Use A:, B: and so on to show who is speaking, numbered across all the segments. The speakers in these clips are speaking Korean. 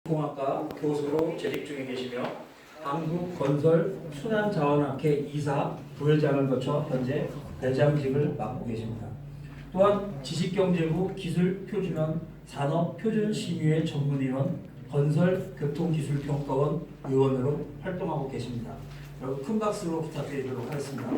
A: 공학과 교수로 재직 중에 계시며 한국건설 순환자원학회 이사 부회장을 거쳐 현재 회장직을 맡고 계십니다. 또한 지식경제부 기술표준원 산업표준심의회 전문위원 건설교통기술평가원 의원으로 활동하고 계십니다. 여러분 큰 박수로 부탁드리도록 하겠습니다.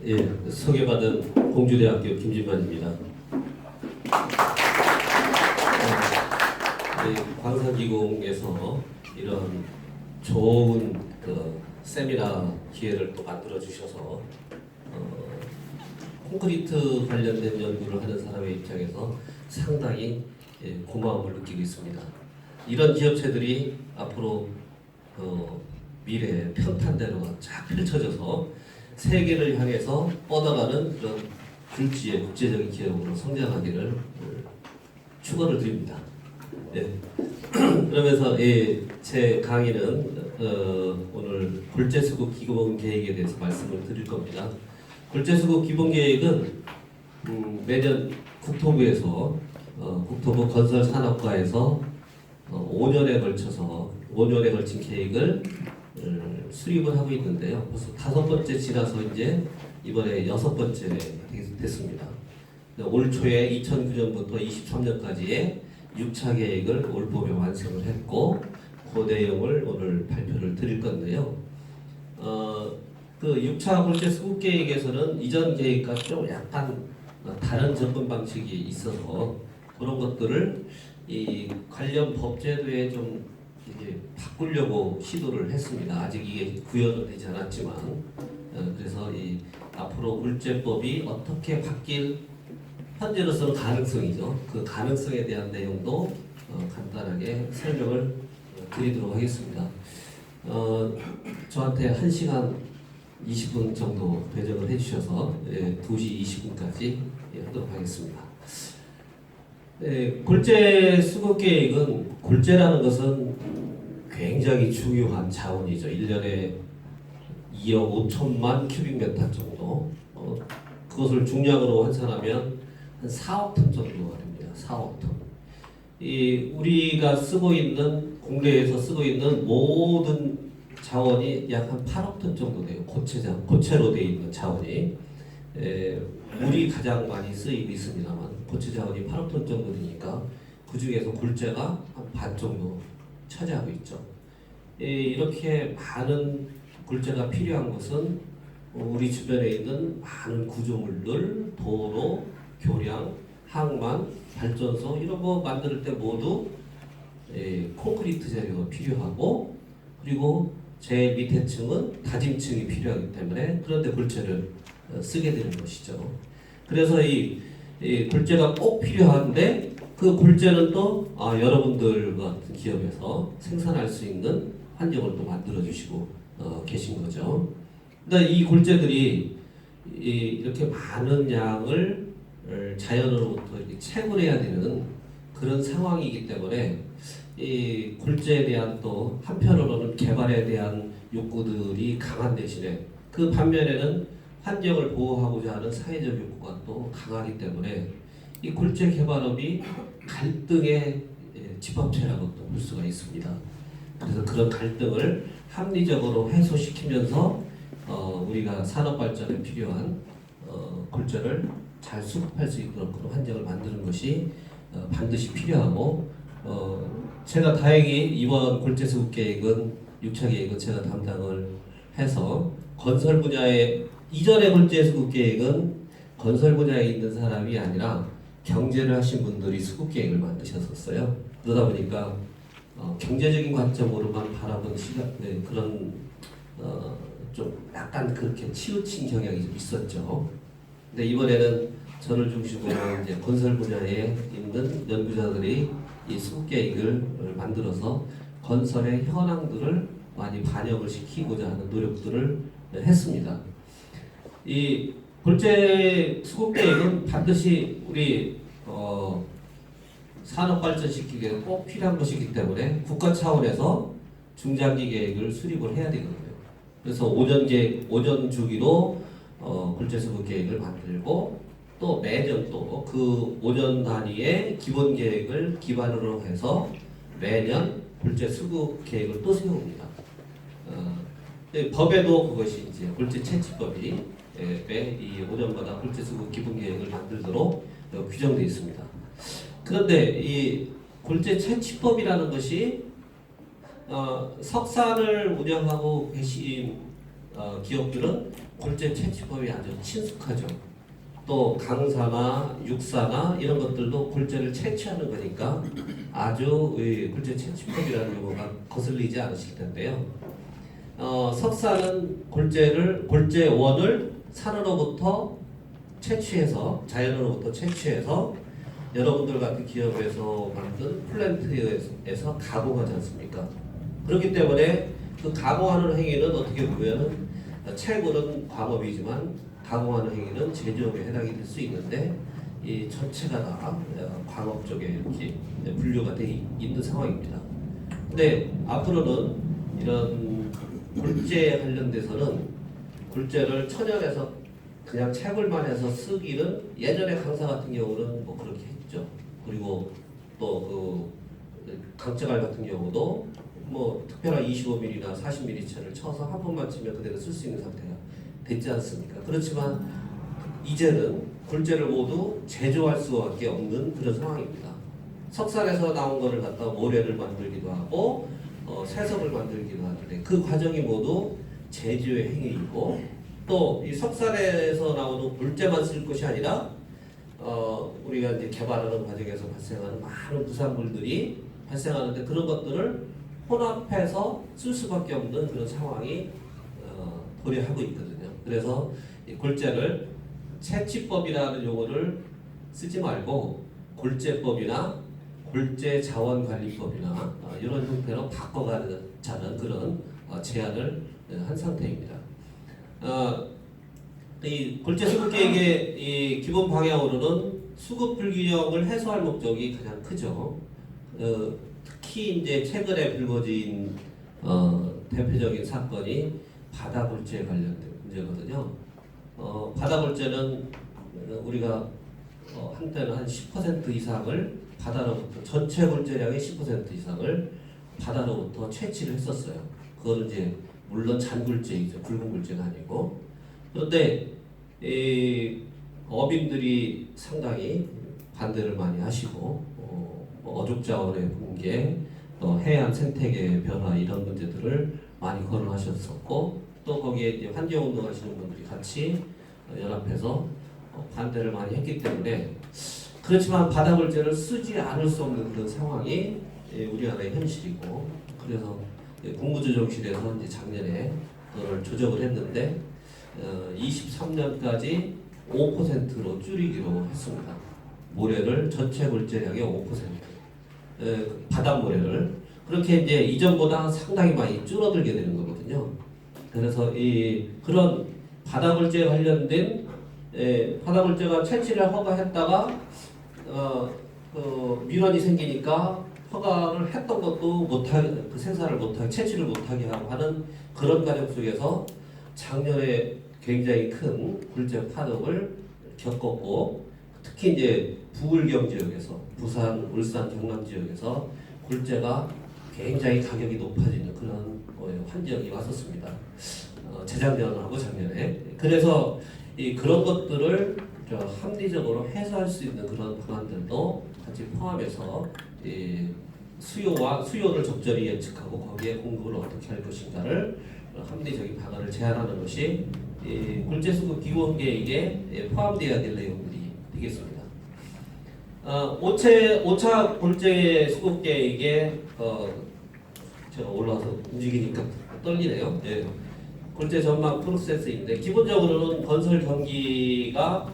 B: 예, 소개받은 공주대학교 김진만입니다. 광산기공에서 이런 좋은 세미나 기회를 또 만들어 주셔서 콘크리트 관련된 연구를 하는 사람의 입장에서 상당히 고마움을 느끼고 있습니다. 이런 기업체들이 앞으로 미래의 편탄대로가 쫙 펼쳐져서 세계를 향해서 뻗어가는 그런 굴지의 국제적인 기업으로 성장하기를 축원을 드립니다. 네. 그러면서 제 강의는 오늘 굴재수급 기본 계획에 대해서 말씀을 드릴 겁니다. 굴재수급 기본 계획은 매년 국토부에서 국토부 건설산업과에서 5년에 걸친 계획을 수립을 하고 있는데요. 벌써 5번째 지나서 이제 이번에 6번째 됐습니다. 올 초에 2009년부터 23년까지의 6차 계획을 올 봄에 완성을 했고 그 내용을 오늘 발표를 드릴 건데요. 그 6차 굴재 수급 계획에서는 이전 계획과 좀 약간 다른 접근 방식이 있어서 그런 것들을 이 관련 법제도에 좀 이게 바꾸려고 시도를 했습니다. 아직 이게 구현은 되지 않았지만 그래서 이 앞으로 굴재법이 어떻게 바뀔 현재로서는 가능성이죠. 그 가능성에 대한 내용도 간단하게 설명을 드리도록 하겠습니다. 저한테 1시간 20분 정도 배정을 해주셔서 2시 20분까지 하도록 하겠습니다. 굴재 수급 계획은 굴재라는 것은 굉장히 중요한 자원이죠. 1년에 2억 5천만 큐빅미터 정도. 그것을 중량으로 환산하면 한 4억 톤 정도가 됩니다. 4억 톤. 우리가 쓰고 있는 국내에서 쓰고 있는 모든 자원이 약 한 8억 톤 정도 돼요. 고체로 되어 있는 자원이. 물이 가장 많이 쓰이고 있습니다만 고체 자원이 8억 톤 정도 되니까 그 중에서 굴재가 한 반 정도 차지하고 있죠. 이렇게 많은 굴재가 필요한 것은 우리 주변에 있는 많은 구조물들, 도로, 교량, 항만, 발전소 이런 거 만들 때 모두 콘크리트 재료가 필요하고 그리고 제일 밑에 층은 다짐층이 필요하기 때문에 그런데 굴재를 쓰게 되는 것이죠. 그래서 이 굴재가 꼭 필요한데 그 굴재는 또 여러분들 같은 기업에서 생산할 수 있는 환경을 또 만들어 주시고 계신 거죠. 그러니까 이 굴재들이 이렇게 많은 양을 자연으로부터 이렇게 채굴해야 되는 그런 상황이기 때문에 이 굴재에 대한 또 한편으로는 개발에 대한 욕구들이 강한 대신에 그 반면에는 환경을 보호하고자 하는 사회적 욕구가 또 강하기 때문에 이 굴재 개발업이 갈등의 집합체라고 또 볼 수가 있습니다. 그래서 그런 갈등을 합리적으로 해소시키면서 우리가 산업 발전에 필요한 굴재를 잘 수급할 수 있도록 그런 환경을 만드는 것이 반드시 필요하고 제가 다행히 이번 굴재 수급 계획은 6차 계획은 제가 담당을 해서 건설 분야의 이전의 굴재 수급 계획은 건설 분야에 있는 사람이 아니라 경제를 하신 분들이 수급 계획을 만드셨었어요. 그러다 보니까 경제적인 관점으로만 바라본 그런 좀 약간 그렇게 치우친 경향이 좀 있었죠. 근데 이번에는 저를 중심으로 이제 건설 분야에 있는 연구자들이 이 수급 계획을 만들어서 건설의 현황들을 많이 반영을 시키고자 하는 노력들을 했습니다. 이 굴재 수급 계획은 반드시 우리 산업 발전시키기 위해 꼭 필요한 것이기 때문에 국가 차원에서 중장기 계획을 수립을 해야 되거든요. 그래서 5년 주기로 굴재 수급 계획을 만들고 또 매년 또 그 5년 단위의 기본 계획을 기반으로 해서 매년 굴재 수급 계획을 또 세웁니다. 법에도 그것이 이제 굴재 채취법이 매 5년마다 굴재 수급 기본 계획을 만들도록 규정되어 있습니다. 그런데 이 굴재 채취법이라는 것이 석산을 운영하고 계신 기업들은 굴재 채취법이 아주 친숙하죠. 또 강사나 육사나 이런 것들도 굴재를 채취하는 거니까 아주 이 굴재 채취법이라는 용어가 거슬리지 않으실 텐데요. 석산은 굴재원을 산으로부터 채취해서 자연으로부터 채취해서 여러분들 같은 기업에서 만든 플랜트에서 가공하지 않습니까? 그렇기 때문에 그 가공하는 행위는 어떻게 보면은 채굴은 광업이지만 가공하는 행위는 제조업에 해당이 될 수 있는데 이 전체가 다 광업 쪽에 이렇게 분류가 돼 있는 상황입니다. 근데 앞으로는 이런 굴재 관련돼서는 굴재를 천연에서 그냥 채굴만 해서 쓰기는 예전에 강사 같은 경우는 뭐 그렇게 했죠. 그리고 또 그 강재갈 같은 경우도 뭐 특별한 25mm나 40mm 채를 쳐서 한 번만 치면 그대로 쓸 수 있는 상태가 됐지 않습니까? 그렇지만 이제는 굴재를 모두 제조할 수밖에 없는 그런 상황입니다. 석산에서 나온 거를 갖다 모래를 만들기도 하고 새석을 만들기도 하는데 그 과정이 모두 제조의 행위이고 또 이 석산에서 나오는 굴재만 쓸 것이 아니라 우리가 이제 개발하는 과정에서 발생하는 많은 부산물들이 발생하는데 그런 것들을 혼합해서 쓸 수밖에 없는 그런 상황이 도래하고 있거든요. 그래서 이 굴재를 채취법이라는 용어를 쓰지 말고 굴재법이나 굴재자원관리법이나 이런 형태로 바꿔가자는 그런 제안을 한 상태입니다. 이 굴재 수급 계획의 이 기본 방향으로는 수급 불균형을 해소할 목적이 가장 크죠. 특히 이제 최근에 불거진 대표적인 사건이 바다 굴재 관련된 문제거든요. 바다 굴재는 우리가 한때는 한 10% 이상을 바다로부터 전체 굴재량의 10% 이상을 바다로부터 채취를 했었어요. 그거는 이제 물론 잔굴재이죠. 붉은 굴재가 아니고. 그런데 이 어민들이 상당히 반대를 많이 하시고 어족 자원의 붕괴, 또 해안 생태계 변화 이런 문제들을 많이 거론하셨었고 또 거기에 이제 환경운동 하시는 분들이 같이 연합해서 반대를 많이 했기 때문에 그렇지만 바다굴재를 쓰지 않을 수 없는 그런 상황이 우리나라의 현실이고 그래서 국무조정실에서 이제 작년에 그걸 조정을 했는데 23년까지 5%로 줄이기로 했습니다. 모래를 전체 굴재량의 5% 바닷모래를 그렇게 이제 이전보다 상당히 많이 줄어들게 되는 거거든요. 그래서 그런 바다굴재 관련된 바다굴재가 채취를 허가했다가 민원이 생기니까 허가를 했던 것도 못하게 그 생산을 못하게 채취를 못하게 하고 하는 그런 과정 속에서 작년에 굉장히 큰 굴재 파동을 겪었고 특히 이제 부울경 지역에서 부산, 울산, 경남 지역에서 굴재가 굉장히 가격이 높아지는 그런 환경이 왔었습니다. 재작년하고 작년에. 그래서 그런 것들을 합리적으로 해소할 수 있는 그런 방안들도 같이 포함해서 수요를 적절히 예측하고 거기에 공급을 어떻게 할 것인가를 합리적인 방안을 제안하는 것이 굴재 수급 기본 계획에 포함되어야 될 내용들이 되겠습니다. 5차 굴재 수급 계획에 제가 올라와서 움직이니까 떨리네요. 네. 굴재 전망 프로세스인데 기본적으로는 건설 경기가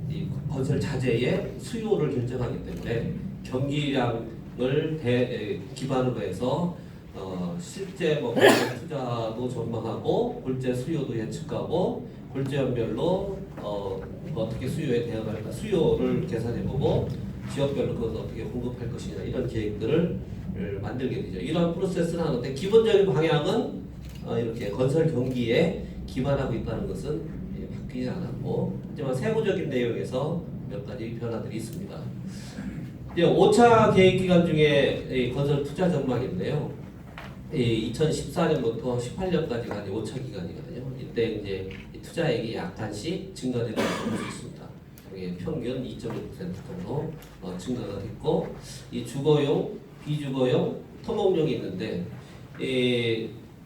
B: 이 건설 자재의 수요를 결정하기 때문에 경기량을 기반으로 해서 실제 뭐 투자도 전망하고 굴재 수요도 예측하고 굴재원별로 어떻게 수요에 대응할까 수요를 계산해보고 지역별로 그것을 어떻게 공급할 것이냐 이런 계획들을 만들게 되죠. 이런 프로세스를 하는데 기본적인 방향은 이렇게 건설 경기에 기반하고 있다는 것은 바뀌지 않았고, 하지만 세부적인 내용에서 몇 가지 변화들이 있습니다. 이제 5차 계획 기간 중에 이 건설 투자 전망인데요. 2014년부터 18년까지가 5차 기간이거든요. 이때 이제 투자액이 약간씩 증가되는 것을 볼 수 있습니다. 평균 2.1% 정도 증가가 됐고, 이 주거용, 비주거용, 토목용이 있는데,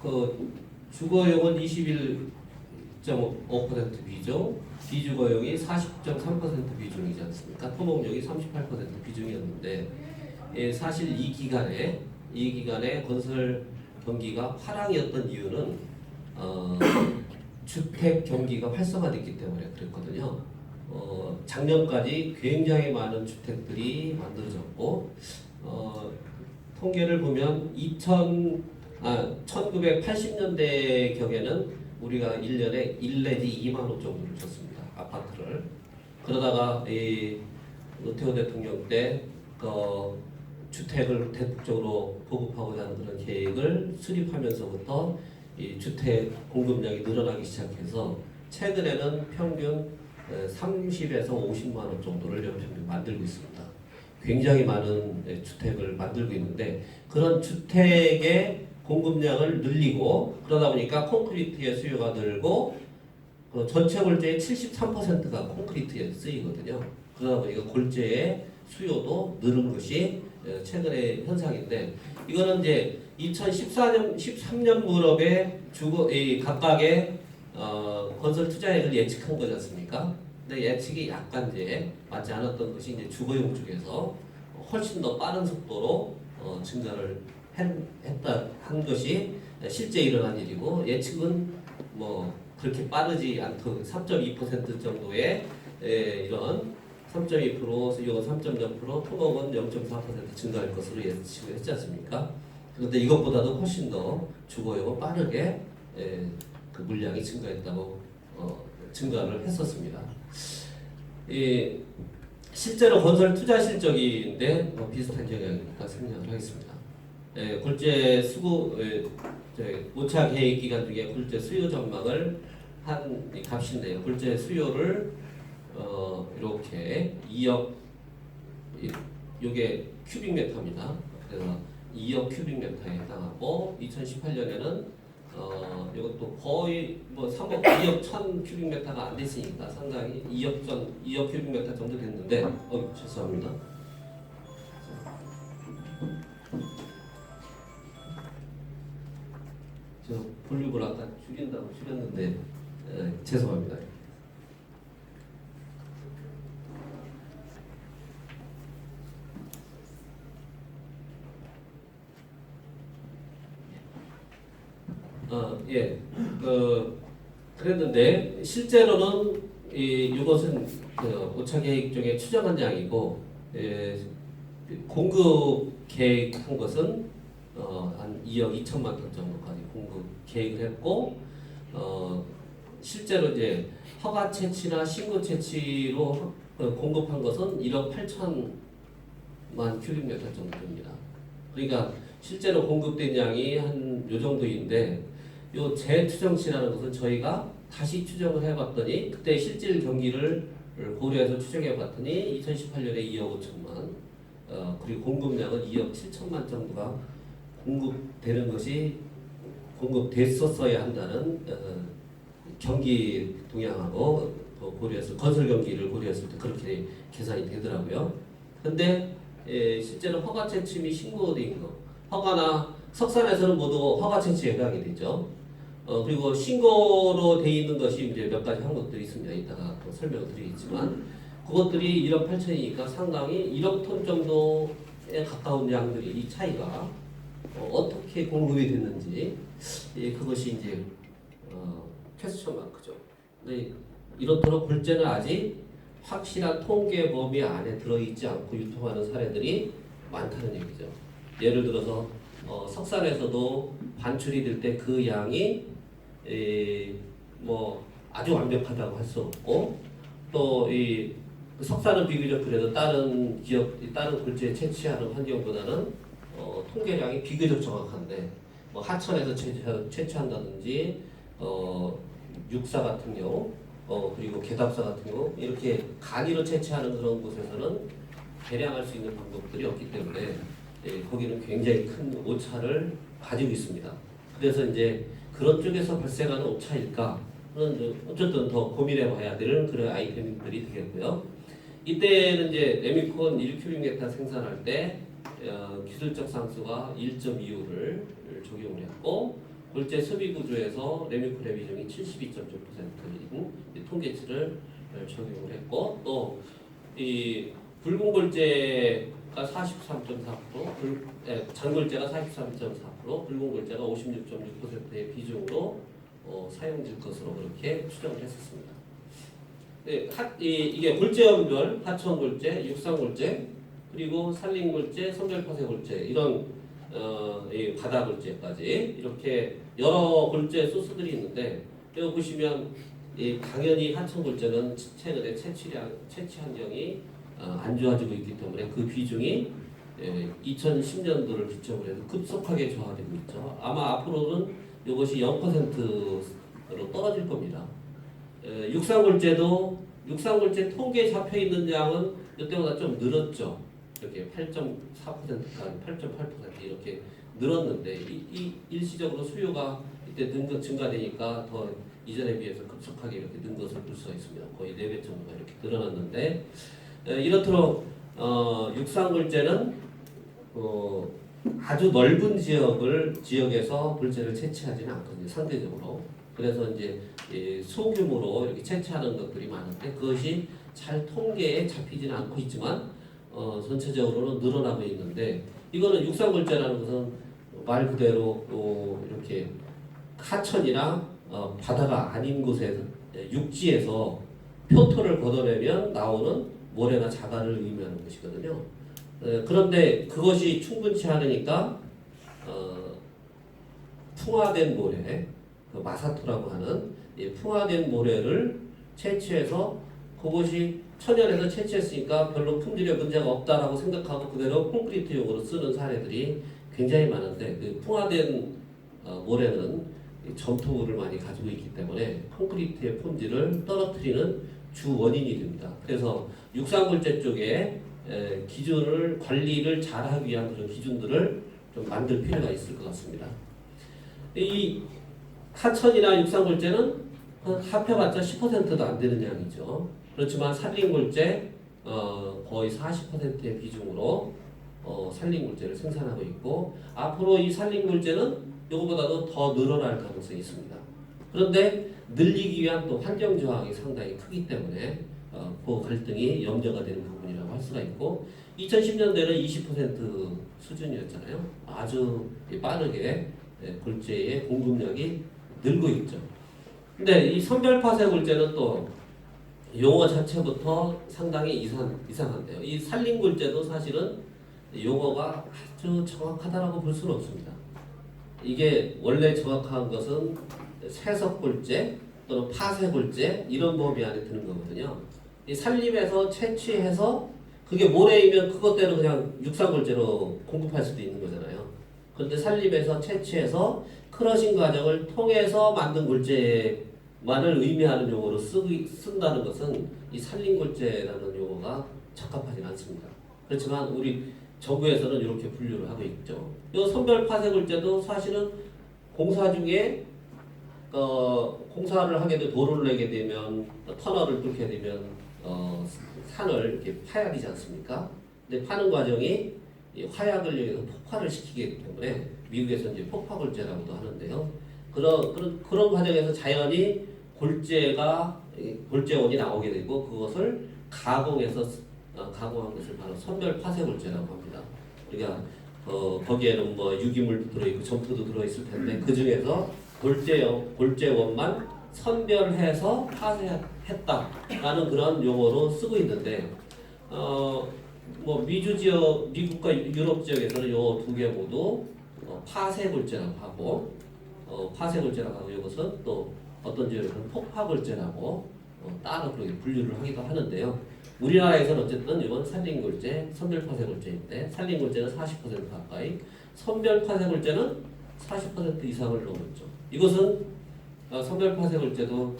B: 그 주거용은 21.5% 비중, 비주거용이 40.3% 비중이지 않습니까? 토목용이 38% 비중이었는데, 사실 이 기간에 건설 경기가 화랑이었던 이유는 주택 경기가 활성화됐기 때문에 그랬거든요. 작년까지 굉장히 많은 주택들이 만들어졌고, 통계를 보면 1980년대 경에는 우리가 1년에 1 내지 2만 호 정도를 줬습니다. 아파트를. 그러다가 노태우 대통령 때 주택을 대폭적으로 보급하고자 하는 그런 계획을 수립하면서부터 이 주택 공급량이 늘어나기 시작해서 최근에는 평균 30에서 50만 원 정도를 연평균 만들고 있습니다. 굉장히 많은 주택을 만들고 있는데, 그런 주택의 공급량을 늘리고 그러다 보니까 콘크리트의 수요가 늘고, 전체 골재의 73%가 콘크리트에 쓰이거든요. 그러다 보니까 골재의 수요도 늘은 것이 최근의 현상인데, 이거는 이제 2014년, 13년 무렵에 각각의 건설 투자액을 예측한 거지 않습니까? 근데 예측이 약간 이제 맞지 않았던 것이 이제 주거용 쪽에서 훨씬 더 빠른 속도로 증가를 한 것이 실제 일어난 일이고, 예측은 뭐 그렇게 빠르지 않던 3.2% 정도의 이런 3.2%, 이건 3.0%, 토목은 0.4% 증가할 것으로 예측을 했지 않습니까? 그런데 이것보다도 훨씬 더 주거용은 빠르게 그 물량이 증가했다고 증가를 했었습니다. 실제로 건설 투자 실적인데 비슷한 경향이니까 설명을 하겠습니다. 골재 수구 5차 계획 기간 중에 골재 수요 전망을 한 값인데요. 골재 수요를 이렇게 2억, 이게 큐빅미터입니다. 그래서 2억 큐빅미터에 해당하고, 2018년에는 이것도 거의 뭐 3억, 2억 1000 큐빅미터가 안 됐으니까 상당히 2억 큐빅미터 정도 됐는데, 죄송합니다. 저 볼륨을 아까 줄인다고 줄였는데 죄송합니다. 그랬는데 실제로는 이것은 5차 계획 중에 추정한 양이고, 공급 계획한 것은 한 2억 2천만 톤 정도까지 공급 계획을 했고, 실제로 이제 허가 채취나 신고 채취로 공급한 것은 1억 8천만 큐빅미터 정도 됩니다. 그러니까 실제로 공급된 양이 한 요 정도인데, 요 재추정치라는 것은 저희가 다시 추정을 해봤더니, 그때 실질 경기를 고려해서 추정해봤더니 2018년에 2억 5천만, 그리고 공급량은 2억 7천만 정도가 공급되는 것이 공급됐었어야 한다는 경기 동향하고 고려해서 건설 경기를 고려했을 때 그렇게 계산이 되더라고요. 근데 실제로 허가 채취 및 신고된 거, 허가나 석산에서는 모두 허가 채취에 해당이 되죠. 그리고 신고로 돼 있는 것이 이제 몇 가지 한 것들이 있습니다. 이따가 또 설명을 드리겠지만, 그것들이 1억 8천이니까 상당히 1억 톤 정도에 가까운 양들이, 이 차이가 어떻게 공급이 됐는지, 그것이 이제 퀘스천 마크죠. 근데 이렇도록 골재는 아직 확실한 통계 범위 안에 들어있지 않고 유통하는 사례들이 많다는 얘기죠. 예를 들어서 석산에서도 반출이 될 때 그 양이 뭐 아주 완벽하다고 할 수 없고, 또 이 석산은 비교적 그래도 다른 골재 채취하는 환경보다는 통계량이 비교적 정확한데 뭐 하천에서 채취한다든지 육사 같은 경우 그리고 개답사 같은 경우 이렇게 간이로 채취하는 그런 곳에서는 계량할 수 있는 방법들이 없기 때문에 거기는 굉장히 큰 오차를 가지고 있습니다. 그래서 이제 그런 쪽에서 발생하는 오차일까는 어쨌든 더 고민해 봐야 되는 그런 아이템들이 되겠고요. 이때는 이제 레미콘 1큐빅미터 생산할 때 기술적 상수가 1.25를 적용을 했고 골재 소비 구조에서 레미콘의 비중이 72.6%인 통계치를 적용을 했고 또 이 붉은 골재가 43.4%, 잔골재가 43.4%, 붉은 골재가 56.6%의 비중으로 사용될 것으로 그렇게 추정을 했었습니다. 이게 골재형별 하천골재, 육상골재, 그리고 산림골재, 선별파쇄골재 이런 이 바다골재까지 이렇게 여러 골재 소스들이 있는데 여기 보시면 당연히 하천골재는 최근에 채취 환경이 안 좋아지고 있기 때문에 그 비중이 2010년도를 기점으로 해서 급속하게 저하되고 있죠. 아마 앞으로는 이것이 0%로 떨어질 겁니다. 육상골재도 육상골재 통계에 잡혀 있는 양은 이때보다 좀 늘었죠. 이렇게 8.4%까지 8.8% 이렇게 늘었는데 일시적으로 수요가 이때 증가되니까 더 이전에 비해서 급속하게 이렇게 는 것을 볼 수가 있습니다. 거의 4배 정도가 이렇게 늘어났는데 이렇도록 육상골재는 아주 넓은 지역에서 골재를 채취하지는 않거든요. 상대적으로. 그래서 이제 소규모로 이렇게 채취하는 것들이 많은데 그것이 잘 통계에 잡히지는 않고 있지만 전체적으로는 늘어나고 있는데 이거는 육상골재라는 것은 말 그대로 이렇게 하천이나 바다가 아닌 곳에서 육지에서 표토를 걷어내면 나오는 모래나 자갈을 의미하는 것이거든요. 그런데 그것이 충분치 않으니까 풍화된 모래, 그 마사토라고 하는 풍화된 모래를 채취해서 그것이 천연에서 채취했으니까 별로 품질에 문제가 없다라고 생각하고 그대로 콘크리트용으로 쓰는 사례들이 굉장히 많은데 그 풍화된 모래는 점토를 많이 가지고 있기 때문에 콘크리트의 품질을 떨어뜨리는 주 원인이 됩니다. 그래서 육상골재 쪽에 기준을 관리를 잘하기 위한 그런 기준들을 좀 만들 필요가 있을 것 같습니다. 이 하천이나 육상골재는 합해봤자 10%도 안 되는 양이죠. 그렇지만 산림골재 거의 40%의 비중으로 산림골재를 생산하고 있고 앞으로 이 산림골재는 이거보다도 더 늘어날 가능성이 있습니다. 그런데 늘리기 위한 또 환경 저항이 상당히 크기 때문에 그 갈등이 염려가 되는 부분이라고 할 수가 있고 2010년대는 20% 수준이었잖아요. 아주 빠르게 골재의 공급량이 늘고 있죠. 근데 이 선별파쇄 골재는 또 용어 자체부터 상당히 이상한데요. 이 산림골재도 사실은 용어가 아주 정확하다라고 볼 수는 없습니다. 이게 원래 정확한 것은 세석골재 또는 파쇄골재 이런 범위 안에 드는 거거든요. 이 산림에서 채취해서 그게 모래이면 그것대로 그냥 육상골재로 공급할 수도 있는 거잖아요. 그런데 산림에서 채취해서 크러싱 과정을 통해서 만든 골재만을 의미하는 용어로 쓴다는 것은 이 산림골재라는 용어가 적합하지 않습니다. 그렇지만 우리 정부에서는 이렇게 분류를 하고 있죠. 이 선별파쇄골재도 사실은 공사 중에 공사를 하게 되면 도로를 내게 되면 터널을 뚫게 되면 산을 이렇게 파야 되지 않습니까? 근데 파는 과정이 이 화약을 이용해서 폭발을 시키기 때문에 미국에서 이제 폭파골재라고도 하는데요. 그런 과정에서 자연히 골재원이 나오게 되고 그것을 가공해서 가공한 것을 바로 선별파쇄골재라고 합니다. 우리가 거기에는 뭐 유기물도 들어있고 점토도 들어있을 텐데 그 중에서 골재원만 선별해서 파쇄했다라는 그런 용어로 쓰고 있는데 뭐 미주 지역, 미국과 유럽 지역에서는 요 두 개 모두 파쇄골재라고 하고 파쇄골재라고 하고 이것은 또 어떤 지역에서는 폭파골재라고 따로 그렇게 분류를 하기도 하는데요. 우리나라에서는 어쨌든 이건 산림골재, 선별파쇄골재인데 산림골재는 40% 가까이, 선별파쇄골재는 40% 이상을 넘었죠. 이것은 선별파쇄골재도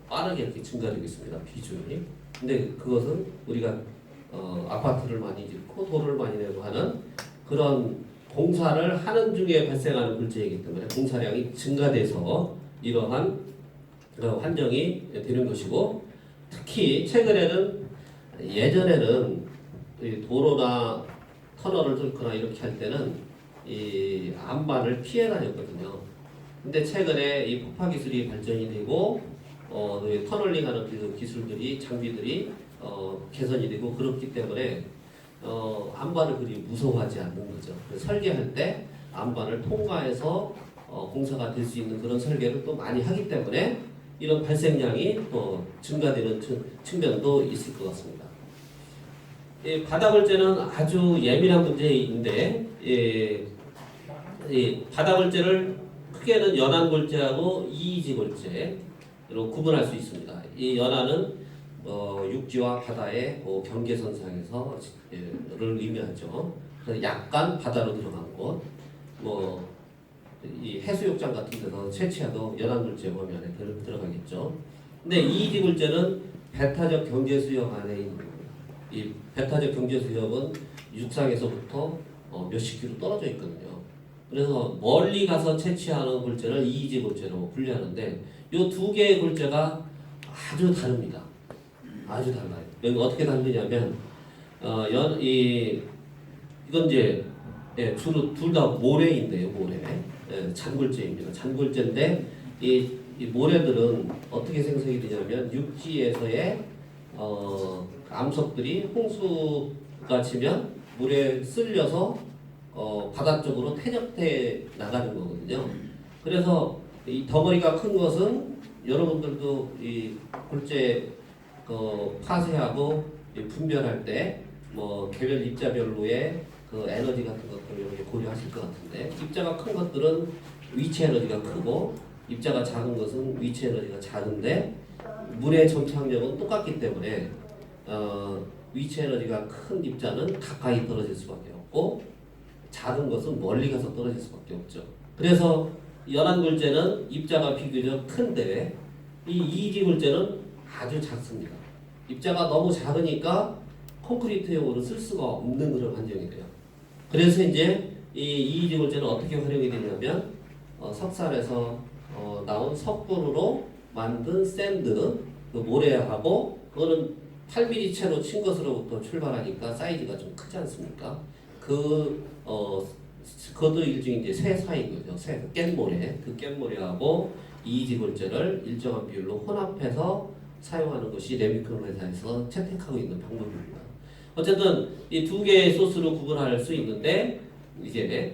B: 빠르게 이렇게 증가되고 있습니다. 비중이. 근데 그것은 우리가 아파트를 많이 짓고 도로를 많이 내고 하는 그런 공사를 하는 중에 발생하는 골재이기 때문에 공사량이 증가돼서 이러한 환경이 되는 것이고, 특히 최근에는 예전에는 이 도로나 터널을 뚫거나 이렇게 할 때는 이 안반을 피해 다녔거든요. 근데 최근에 이 폭파 기술이 발전이 되고 이 터널링하는 그 기술들이 장비들이 개선이 되고 그렇기 때문에 안반을 그리 무서워하지 않는 거죠. 설계할 때 안반을 통과해서 공사가 될 수 있는 그런 설계를 또 많이 하기 때문에 이런 발생량이 또 증가되는 측면도 있을 것 같습니다. 이 바닥골재는 아주 예민한 문제인데 이 바닥골재를 크게는 연안골재하고 이이지골재로 구분할 수 있습니다. 이 연안은 육지와 바다의 경계선상에서 를 의미하죠. 그래서 약간 바다로 들어간 곳, 이 해수욕장 같은 데서 채취해도 연안골재 범위 안에 들어가겠죠. 근데 이이지골재는 배타적 경제수역 안에 있는 겁니다. 이 배타적 경제수역은 육상에서부터 몇십 킬로 떨어져 있거든요. 그래서 멀리 가서 채취하는 골재를 이이지골재로 분류하는데 이 두 개의 골재가 아주 다릅니다. 아주 달라요. 여기 어떻게 다르냐면 이건 이제 주로 둘 다 모래인데요, 모래. 잔골재입니다. 잔골재인데 이 모래들은 어떻게 생성이 되냐면 육지에서의 암석들이 홍수가 치면 물에 쓸려서 바다 쪽으로 퇴적돼 나가는 거거든요. 그래서 이 덩어리가 큰 것은 여러분들도 이 골재 파쇄하고 분별할 때 개별 입자별로의 그 에너지 같은 것들을 이렇게 고려하실 것 같은데, 입자가 큰 것들은 위치 에너지가 크고 입자가 작은 것은 위치 에너지가 작은데 물의 점착력은 똑같기 때문에 위치 에너지가 큰 입자는 가까이 떨어질 수밖에 없고 작은 것은 멀리 가서 떨어질 수밖에 없죠. 그래서 연안골재는 입자가 비교적 큰데 이 이이지골재는 아주 작습니다. 입자가 너무 작으니까 콘크리트용으로 쓸 수가 없는 그런 환경이 돼요. 그래서 이제 이 이이지골재는 어떻게 활용이 되냐면 석산에서 나온 석분으로 만든 샌드, 그 모래하고 그거는 8mm 채로 친 것으로부터 출발하니까 사이즈가 좀 크지 않습니까? 그것도 일종의 이제 쇠사인 거죠. 깻모래. 그 깻모래하고 이이지골재를 일정한 비율로 혼합해서 사용하는 것이 레미콘 회사에서 채택하고 있는 방법입니다. 어쨌든 이 두 개의 소스로 구분할 수 있는데 이제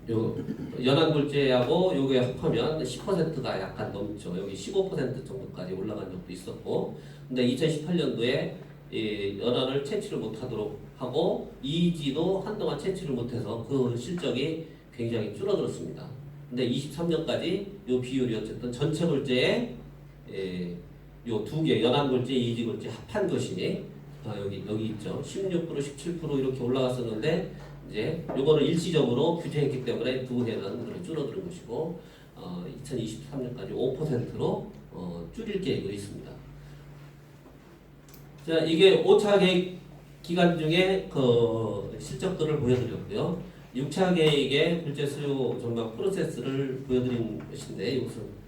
B: 요 연안골재하고 요게 합하면 10%가 약간 넘죠. 여기 15% 정도까지 올라간 적도 있었고, 근데 2018년도에 이 연안을 채취를 못하도록 하고 이이지도 한동안 채취를 못해서 그 실적이 굉장히 줄어들었습니다. 근데 23년까지 요 비율이 어쨌든 전체 골재에 요 두 개 연안골재, 이이지골재 합한 것이 여기 있죠. 16%, 17% 이렇게 올라갔었는데 이제 요거는 일시적으로 규제했기 때문에 두 해는 줄어드는 것이고 2023년까지 5%로 줄일 계획이 있습니다. 자, 이게 5차 계획 기간 중에 그 실적들을 보여드렸고요. 6차 계획의 골재 수요 전망 프로세스를 보여드린 것인데 이것은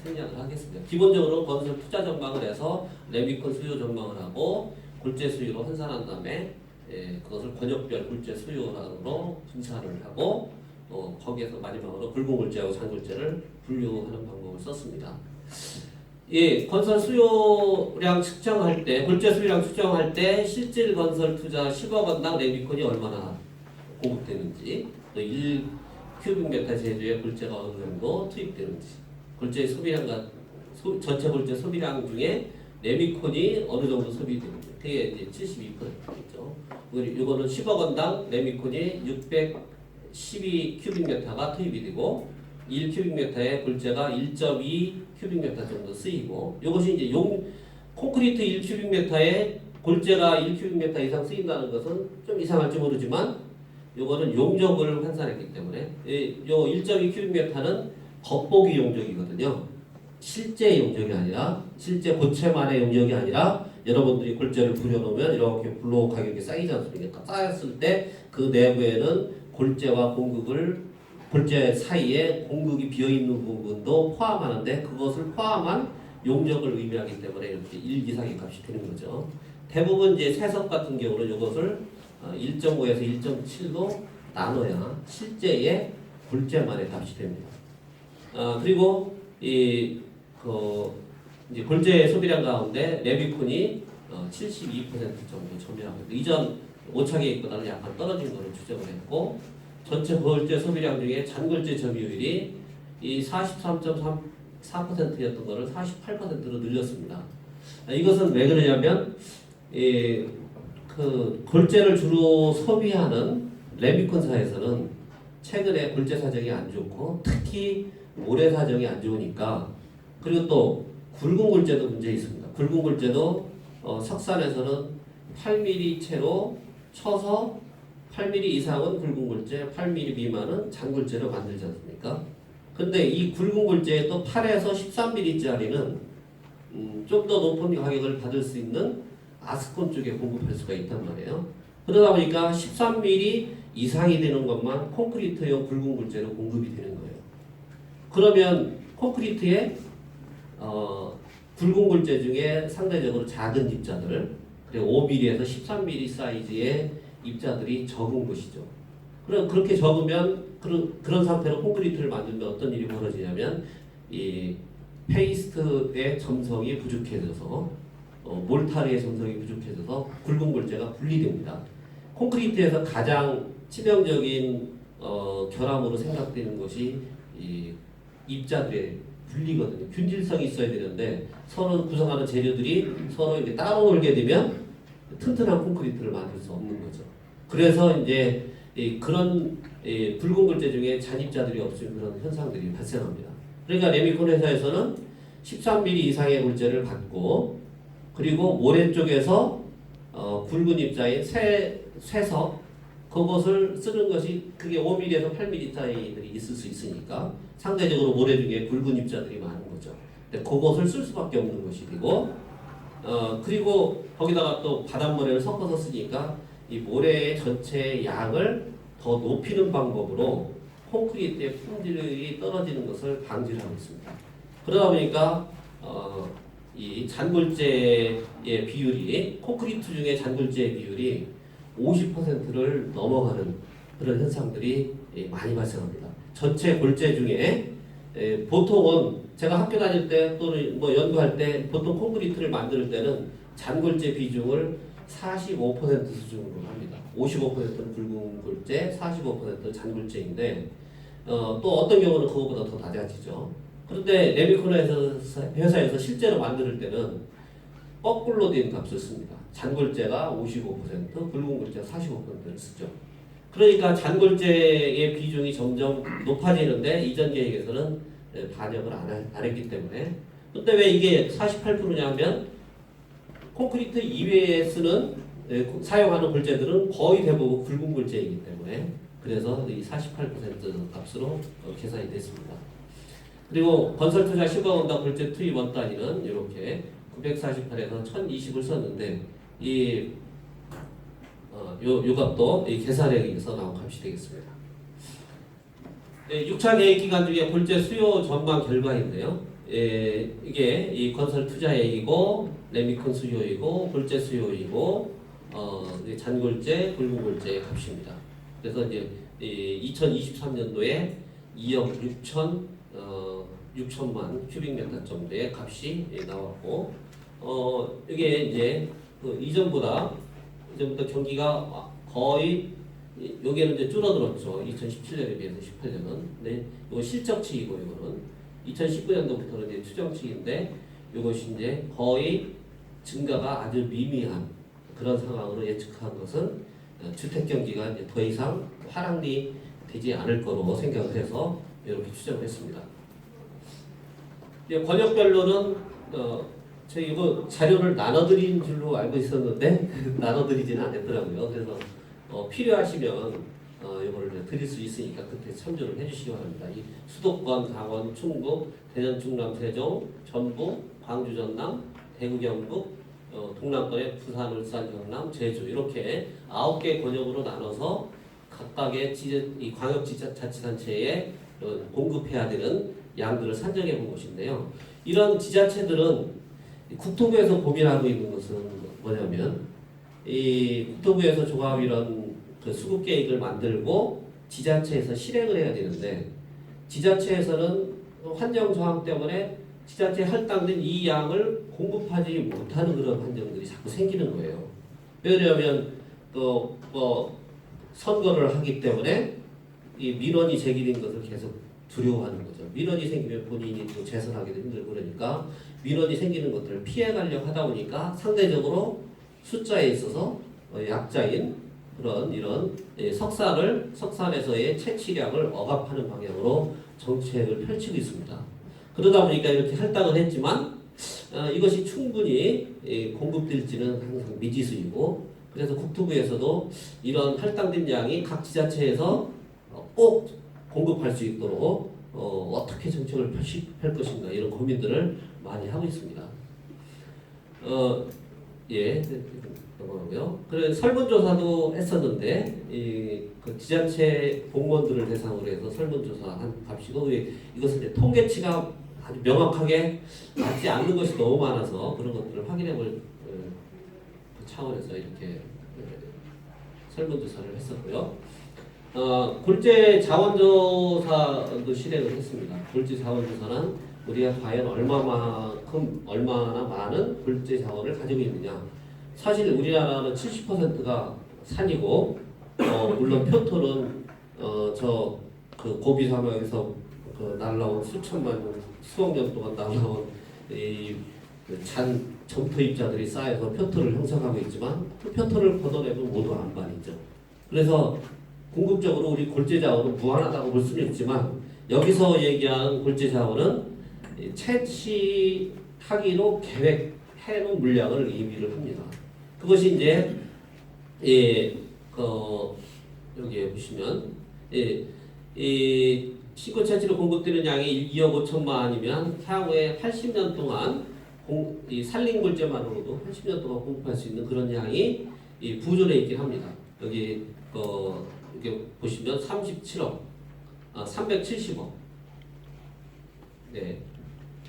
B: 생략을 하겠습니다. 기본적으로 건설 투자 전망을 해서 레미콘 수요 전망을 하고 골재 수요로 환산한 다음에 그것을 권역별 골재 수요로 분산을 하고 거기에서 마지막으로 굵은골재하고 잔골재를 분류하는 방법을 썼습니다. 건설 수요량 측정할 때, 골재 수요량 측정할 때 실질 건설 투자 10억 원당 레미콘이 얼마나 공급되는지, 또 1큐빅미터 제조의 골재가 어느 정도 투입되는지, 골재 소비량과 전체 골재 소비량 중에 레미콘이 어느 정도 소비되는지, 그게 이제 72%죠. 이거는 10억 원당 레미콘이 612 큐빅미터가 투입이 되고 1큐빅미터에 골재가 1.2 큐빅미터 정도 쓰이고, 이것이 이제 콘크리트 1큐빅미터에 골재가 1큐빅미터 이상 쓰인다는 것은 좀 이상할지 모르지만 이거는 용적을 환산했기 때문에 요 1.2 큐빅미터는 겉보기 용적이거든요. 실제 용적이 아니라, 실제 고체만의 용적이 아니라 여러분들이 골재를 부려놓으면 이렇게 블록 가격이 쌓이지 않습니까? 쌓였을 때 그 내부에는 골재 사이에 공극이 비어있는 부분도 포함하는데 그것을 포함한 용적을 의미하기 때문에 이렇게 1 이상의 값이 되는 거죠. 대부분 이제 세석 같은 경우는 이것을 1.5에서 1.7로 나눠야 실제의 골재만의 값이 됩니다. 그리고 이제 골재 소비량 가운데 레미콘이 72% 정도 점유하고 있고, 이전 5차 계획보다는 약간 떨어진 것을 추정을 했고, 전체 골재 소비량 중에 잔골재 점유율이 이 43.4%였던 것을 48%로 늘렸습니다. 이것은 왜 그러냐면 그 골재를 주로 소비하는 레미콘사에서는 최근에 골재 사정이 안 좋고 특히 모래 사정이 안 좋으니까, 그리고 또 굵은 골재도 문제 있습니다. 굵은 골재도 석산에서는 8mm 채로 쳐서 8mm 이상은 굵은 골재, 8mm 미만은 잔골재로 만들지 않습니까? 근데 이 굵은 골재에 또 8에서 13mm짜리는 좀 더 높은 가격을 받을 수 있는 아스콘 쪽에 공급할 수가 있단 말이에요. 그러다 보니까 13mm 이상이 되는 것만 콘크리트용 굵은 골재로 공급이 되는 거예요. 그러면 콘크리트에 굵은 골재 중에 상대적으로 작은 입자들, 그리고 5mm에서 13mm 사이즈의 입자들이 적은 것이죠. 그럼 그렇게 적으면 그런 상태로 콘크리트를 만들면 어떤 일이 벌어지냐면 이 페이스트의 점성이 부족해져서 몰타르의 점성이 부족해져서 굵은 골재가 분리됩니다. 콘크리트에서 가장 치명적인 결함으로 생각되는 것이 이 입자들의 분리거든요. 균질성이 있어야 되는데 서로 구성하는 재료들이 서로 이렇게 따로 놀게 되면 튼튼한 콘크리트를 만들 수 없는 거죠. 그래서 이제 그런 굵은 골재 중에 잔입자들이 없으면 그런 현상들이 발생합니다. 그러니까 레미콘 회사에서는 13mm 이상의 골재를 받고, 그리고 모래 쪽에서 굵은 입자인 쇠석 그것을 쓰는 것이, 그게 5mm에서 8mm 차이들이 있을 수 있으니까 상대적으로 모래 중에 굵은 입자들이 많은 거죠. 근데 그것을 쓸 수밖에 없는 것이 되고, 그리고 거기다가 또 바닷모래를 섞어서 쓰니까 이 모래의 전체 양을 더 높이는 방법으로 콘크리트의 품질이 떨어지는 것을 방지를 하고 있습니다. 그러다 보니까 이 잔골재의 비율이, 콘크리트 중에 잔골재의 비율이 50%를 넘어가는 그런 현상들이 많이 발생합니다. 전체 골재 중에 보통은 제가 학교 다닐 때 또는 뭐 연구할 때 보통 콘크리트를 만들 때는 잔골재 비중을 45% 수준으로 합니다. 55%는 굵은 골재, 45%는 잔골재인데 또 어떤 경우는 그거보다 더 낮아지죠. 그런데 레미콘 회사에서 실제로 만들 때는 거꾸로 된 값을 씁니다. 잔골재가 55%, 굵은 골재가 45%를 쓰죠. 그러니까 잔골재의 비중이 점점 높아지는데 이전 계획에서는 반영을 안 했기 때문에. 근데 왜 이게 48%냐면 콘크리트 이외에 사용하는 골재들은 거의 대부분 굵은 골재이기 때문에, 그래서 이 48% 값으로 계산이 됐습니다. 그리고 건설투자 10억 원당 골재 투입 원 단위는 이렇게 948에서 1020을 썼는데 요 값도 이 계산액에서 나온 값이 되겠습니다. 6차 계획 기간 중에 골재 수요 전망 결과인데요. 이게 이 건설 투자액이고 레미콘 수요이고 골재 수요이고 잔골재, 굵은 골재의 값입니다. 그래서 이제 2023년도에 2억 6천만 큐빅미터 정도의 값이 나왔고, 이게 이제 이전보다 경기가 거의 여기에는 이제 줄어들었죠. 2017년에 비해서 18년은. 네, 이거 실적치이고 이거는 2019년도부터는 이제 추정치인데 이것이 이제 거의 증가가 아주 미미한 그런 상황으로 예측한 것은 주택 경기가 이제 더 이상 하락이 되지 않을 거로 생각을 해서 이렇게 추정을 했습니다. 권역별로는 저희 이거 자료를 나눠드린 줄로 알고 있었는데 나눠드리지는 않았더라고요. 그래서 필요하시면 이거를 드릴 수 있으니까 그때 참조를 해주시기 바랍니다. 이 수도권, 강원, 충북, 대전, 충남, 세종, 전북, 광주, 전남, 대구, 경북, 동남권의 부산, 울산, 경남, 제주 이렇게 9개 권역으로 나눠서 각각의 이 광역자치단체에 공급해야 되는 양들을 산정해 본 것인데요. 이런 지자체들은 국토부에서 고민하고 있는 것은 뭐냐면 이 국토부에서 종합 이런 그 수급 계획을 만들고 지자체에서 실행을 해야 되는데 지자체에서는 환경 저항 때문에 지자체에 할당된 이 양을 공급하지 못하는 그런 환경들이 자꾸 생기는 거예요. 왜냐하면 선거를 하기 때문에 이 민원이 제기된 것을 계속 두려워하는 거죠. 민원이 생기면 본인이 또 재선하기도 힘들고 그러니까 민원이 생기는 것들을 피해가려고 하다 보니까 상대적으로 숫자에 있어서 약자인 그런 이런 석산에서의 채취량을 억압하는 방향으로 정책을 펼치고 있습니다. 그러다 보니까 이렇게 할당을 했지만 이것이 충분히 공급될지는 항상 미지수이고 그래서 국토부에서도 이런 할당된 양이 각 지자체에서 꼭 공급할 수 있도록 어떻게 정책을 펼칠 것인가 이런 고민들을 많이 하고 있습니다. 넘어가고요. 그래 설문조사도 했었는데 그 지자체 공무원들을 대상으로 해서 설문조사한 값이고 이것은 이제 통계치가 아주 명확하게 맞지 않는 것이 너무 많아서 그런 것들을 확인해볼 차원에서 이렇게 설문조사를 했었고요. 골재 자원조사도 실행을 했습니다. 골재 자원조사는 우리가 과연 얼마나 많은 골재 자원을 가지고 있느냐. 사실 우리나라는 70%가 산이고 물론 표토는 그 고비 사막에서 날라온 수천만 년, 수억 년 동안 날라온 점토입자들이 쌓여서 표토를 형성하고 있지만 그 표토를 걷어내면 모두 안반이죠. 그래서 궁극적으로 우리 골재 자원은 무한하다고 볼 수는 있지만 여기서 얘기하는 골재 자원은 채취하기로 계획해놓은 물량을 의미를 합니다. 그것이 이제 여기에 보시면 이 시골 채취로 공급되는 양이 2억 5천만이면 향후에 80년 동안 이 산림 골재만으로도 80년 동안 공급할 수 있는 그런 양이 부존해 있긴 합니다. 여기 이렇게 보시면 37억, 370억. 네,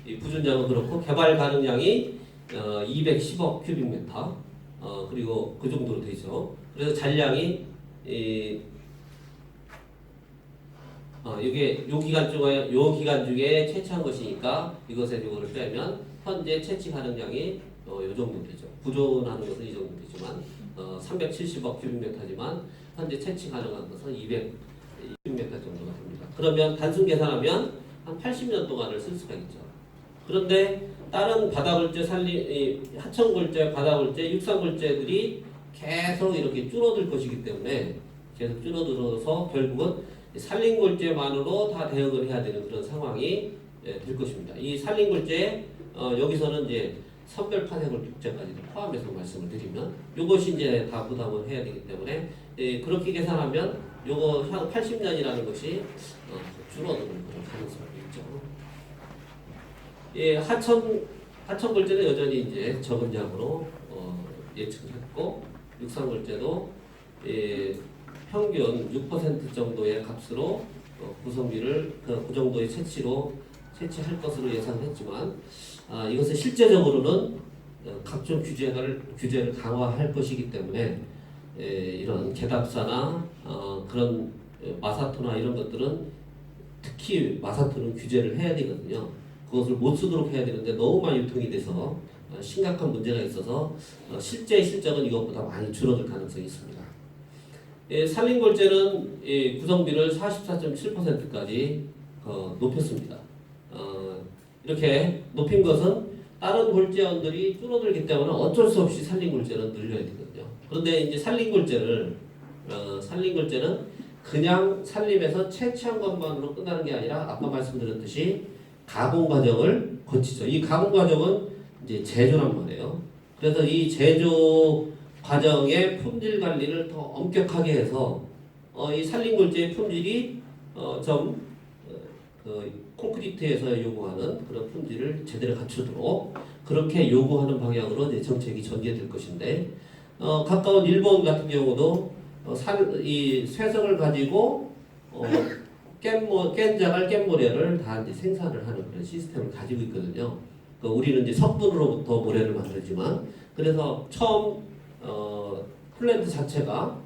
B: 이 부존량은 그렇고 개발 가능량이 210억 큐빅미터. 그리고 그 정도로 되죠. 그래서 잔량이 이게 요 기간 중에 채취한 것이니까 이거를 빼면 현재 채취 가능량이 요 정도 되죠. 부존하는 것은 이 정도 되지만 370억 큐빅미터지만 현재 채취 가능한 것은 200 큐빅미터 정도가 됩니다. 그러면 단순 계산하면 한 80년 동안을 쓸 수가 있죠. 그런데 다른 바다골재, 하천골재, 바다골재, 육상골재들이 계속 이렇게 줄어들 것이기 때문에 계속 줄어들어서 결국은 산림골재만으로 다 대응을 해야 되는 그런 상황이 될 것입니다. 이 산림골재 여기서는 이제 선별파생골재까지도 포함해서 말씀을 드리면 이것이 이제 다 부담을 해야 되기 때문에 그렇게 계산하면 요거 향 80년이라는 것이 줄어드는 그런 가능성이 있죠. 하천골재는 여전히 이제 적은 양으로 예측했고 육상골재도 평균 6% 정도의 값으로 구성비를 그 정도의 채취할 것으로 예상했지만 이것은 실제적으로는 각종 규제를 강화할 것이기 때문에 이런 개답사나 그런 마사토나 이런 것들은 특히 마사토는 규제를 해야 되거든요. 그것을 못 쓰도록 해야 되는데 너무 많이 유통이 돼서 심각한 문제가 있어서 실제 실적은 이것보다 많이 줄어들 가능성이 있습니다. 산림골재는 구성비를 44.7%까지 높였습니다. 이렇게 높인 것은 다른 골재원들이 줄어들기 때문에 어쩔 수 없이 산림골재는 늘려야 되거든요. 그런데 이제 산림골재는 그냥 산림에서 채취한 것만으로 끝나는 게 아니라 아까 말씀드렸듯이 가공 과정을 거치죠. 이 가공 과정은 이제 제조란 말이에요. 그래서 이 제조 과정의 품질 관리를 더 엄격하게 해서 이 산림굴재의 품질이 그 콘크리트에서 요구하는 그런 품질을 제대로 갖추도록 그렇게 요구하는 방향으로 이제 정책이 전개될 것인데 가까운 일본 같은 경우도 이 쇠석을 가지고 깬자갈 깻모래를 다 이제 생산을 하는 그런 시스템을 가지고 있거든요. 우리는 이제 석분으로부터 모래를 만들지만 그래서 처음 플랜트 자체가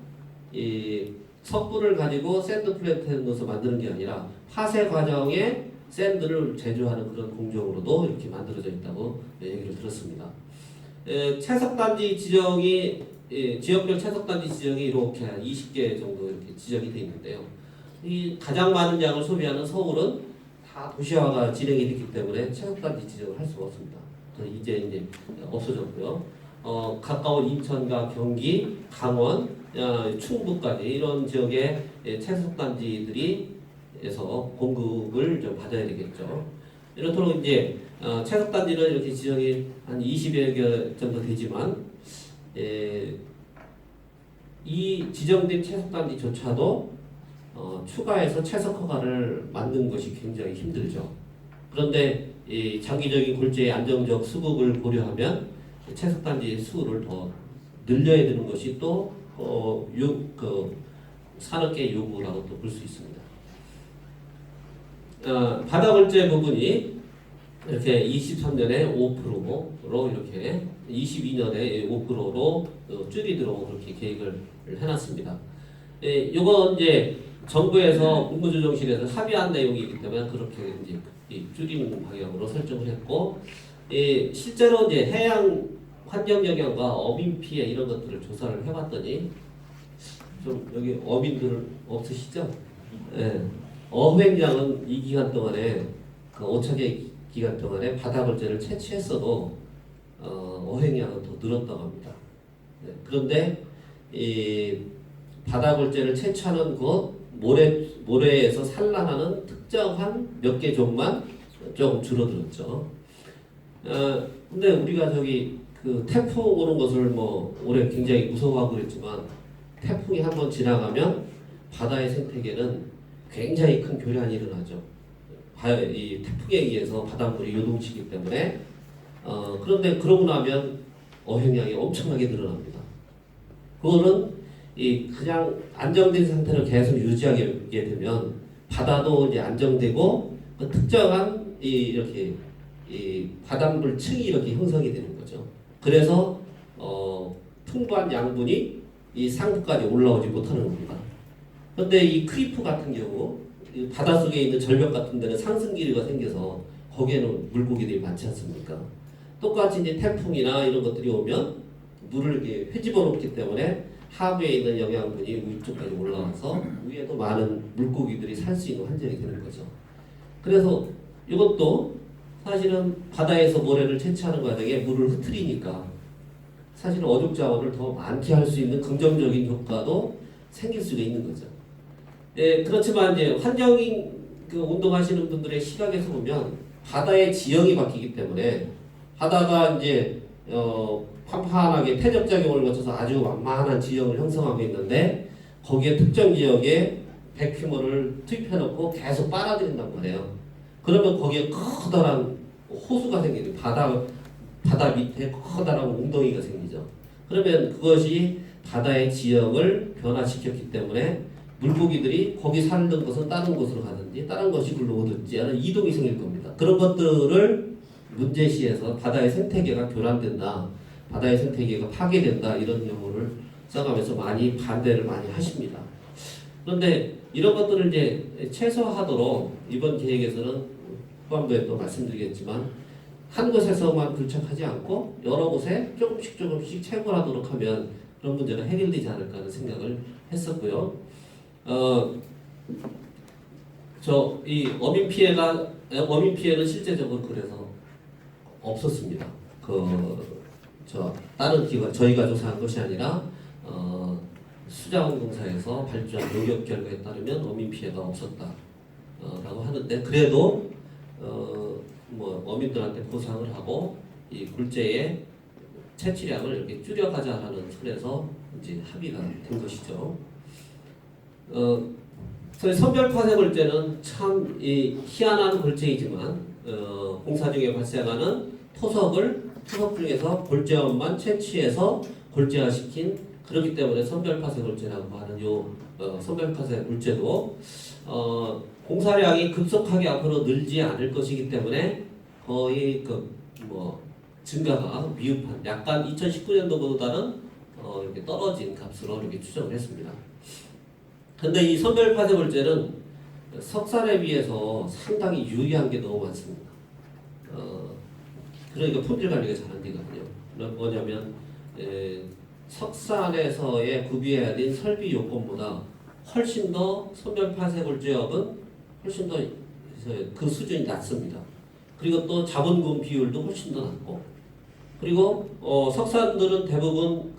B: 이 석분을 가지고 샌드 플랜트에 넣어서 만드는 게 아니라 파쇄 과정에 샌드를 제조하는 그런 공정으로도 이렇게 만들어져 있다고 얘기를 들었습니다. 채석단지 지정이 지역별 채석단지 지정이 이렇게 한 20개 정도 이렇게 지정이 되어 있는데요. 이 가장 많은 양을 소비하는 서울은 다 도시화가 진행이 됐기 때문에 채석단지 지정을 할 수가 없습니다. 이제 없어졌고요. 가까운 인천과 경기, 강원, 충북까지 이런 지역의 채석단지들이에서 공급을 좀 받아야 되겠죠. 이렇도록 이제 채석단지는 이렇게 지정이 한 20여 개 정도 되지만 이 지정된 채석단지조차도 추가해서 채석 허가를 만든 것이 굉장히 힘들죠. 그런데 이 장기적인 골재의 안정적 수급을 고려하면 채석단지의 수를 더 늘려야 되는 것이 또 산업계의 요구라고 또 볼 수 있습니다. 바다골재 부분이 이렇게 23년에 5%로 이렇게 22년에 5%로 줄이도록 그렇게 계획을 해놨습니다. 이건 이제 정부에서 국무조정실에서 합의한 내용이기 때문에 그렇게 이제 줄이는 방향으로 설정을 했고, 실제로 이제 해양 환경 영향과 어민 피해 이런 것들을 조사를 해봤더니 좀 여기 어민들 없으시죠? 어획량은 이 기간 동안에 그 5차기 기간 동안에 바다골재를 채취했어도 어획량은 더 늘었다고 합니다. 그런데 이 바다골재를 채취하는 곳 모래에서 산란하는 특정한 몇 개 종만 조금 줄어들었죠. 근데 우리가 그 태풍 오는 것을 뭐 올해 굉장히 무서워하고 그랬지만 태풍이 한번 지나가면 바다의 생태계는 굉장히 큰 교란이 일어나죠. 이 태풍에 의해서 바닷물이 요동치기 때문에 그런데 그러고 나면 어획량이 엄청나게 늘어납니다. 그거는 그냥 안정된 상태를 계속 유지하게 되면 바다도 이제 안정되고 특정한 이렇게 바닷물 층이 이렇게 형성이 되는 거죠. 그래서 풍부한 양분이 이 상부까지 올라오지 못하는 겁니다. 그런데 이 크리프 같은 경우 바닷속에 있는 절벽 같은 데는 상승기류가 생겨서 거기에는 물고기들이 많지 않습니까? 똑같이 이제 태풍이나 이런 것들이 오면 물을 이렇게 회집어 놓기 때문에 하부에 있는 영양분이 위쪽까지 올라와서 위에도 많은 물고기들이 살 수 있는 환경이 되는 거죠. 그래서 이것도 사실은 바다에서 모래를 채취하는 과정에 물을 흐트리니까 사실은 어족 자원을 더 많게 할 수 있는 긍정적인 효과도 생길 수가 있는 거죠. 그렇지만 이제 환경인 운동하시는 분들의 시각에서 보면 바다의 지형이 바뀌기 때문에 바다가 이제 판판하게 퇴적작용을 거쳐서 아주 완만한 지형을 형성하고 있는데 거기에 특정 지역에 백큐머를 투입해놓고 계속 빨아들인단 말이에요. 그러면 거기에 커다란 호수가 생기는 바다 밑에 커다란 웅덩이가 생기죠. 그러면 그것이 바다의 지형을 변화시켰기 때문에 물고기들이 거기 살던 것은 다른 곳으로 가든지 다른 것이 굴러오든지 하는 이동이 생길 겁니다. 그런 것들을 문제시해서 바다의 생태계가 교란된다, 바다의 생태계가 파괴된다 이런 용어를 써가면서 많이 반대를 많이 하십니다. 그런데 이런 것들을 이제 최소화하도록 이번 계획에서는 후반부에 또 말씀드리겠지만 한 곳에서만 불착하지 않고 여러 곳에 조금씩 채굴하도록 하면 그런 문제가 해결되지 않을까 하는 생각을 했었고요. 이 어민 피해는 실제적으로 그래서 없었습니다. 다른 기관 저희가 조사한 것이 아니라 수자원공사에서 발주한 용역 결과에 따르면 어민 피해가 없었다 라고 하는데 그래도 뭐 어민들한테 보상을 하고 이 굴재의 채취량을 이렇게 줄여가자라는 선에서 이제 합의가 된 것이죠. 선별 파쇄 굴재는 참 희한한 굴재이지만 공사 중에 발생하는 토석 중에서 골재원만 채취해서 골재화시킨 그렇기 때문에 선별 파쇄 굴재라고 하는 요 선별 파쇄 굴재도 공사량이 급속하게 앞으로 늘지 않을 것이기 때문에 거의 증가가 미흡한 약간 2019년도보다는 이렇게 떨어진 값으로 이렇게 추정을 했습니다. 근데 이 선별 파쇄 굴재는 석산에 비해서 상당히 유리한 게 너무 많습니다. 그러니까 품질 관리가 잘 안 되거든요. 뭐냐면 석산에서의 구비해야 된 설비 요건보다 훨씬 더 선별 파쇄 굴재업은 훨씬 더 그 수준이 낮습니다. 그리고 또 자본금 비율도 훨씬 더 낮고 그리고 석산들은 대부분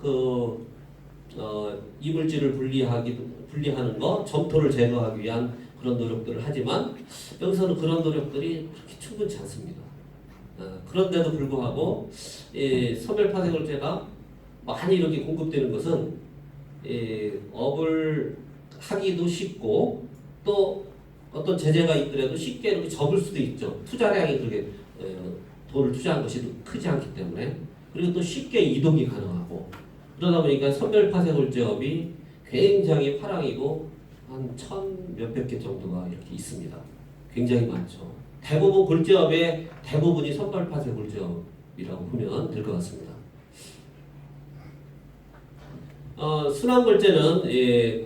B: 이물질을 분리하는 거 점토를 제거하기 위한 그런 노력들을 하지만 여기서는 그런 노력들이 그렇게 충분치 않습니다. 그런데도 불구하고 선별 파쇄 굴재가 많이 이렇게 공급되는 것은 업을 하기도 쉽고 또 어떤 제재가 있더라도 쉽게 이렇게 접을 수도 있죠. 투자량이 그렇게 돈을 투자한 것이 크지 않기 때문에 그리고 또 쉽게 이동이 가능하고 그러다 보니까 선별 파쇄 굴재업이 굉장히 화랑이고 한 1,000몇백 개 정도가 이렇게 있습니다. 굉장히 많죠. 대부분 굴재업의 대부분이 선별 파쇄 굴재업이라고 보면 될 것 같습니다. 순환 굴재는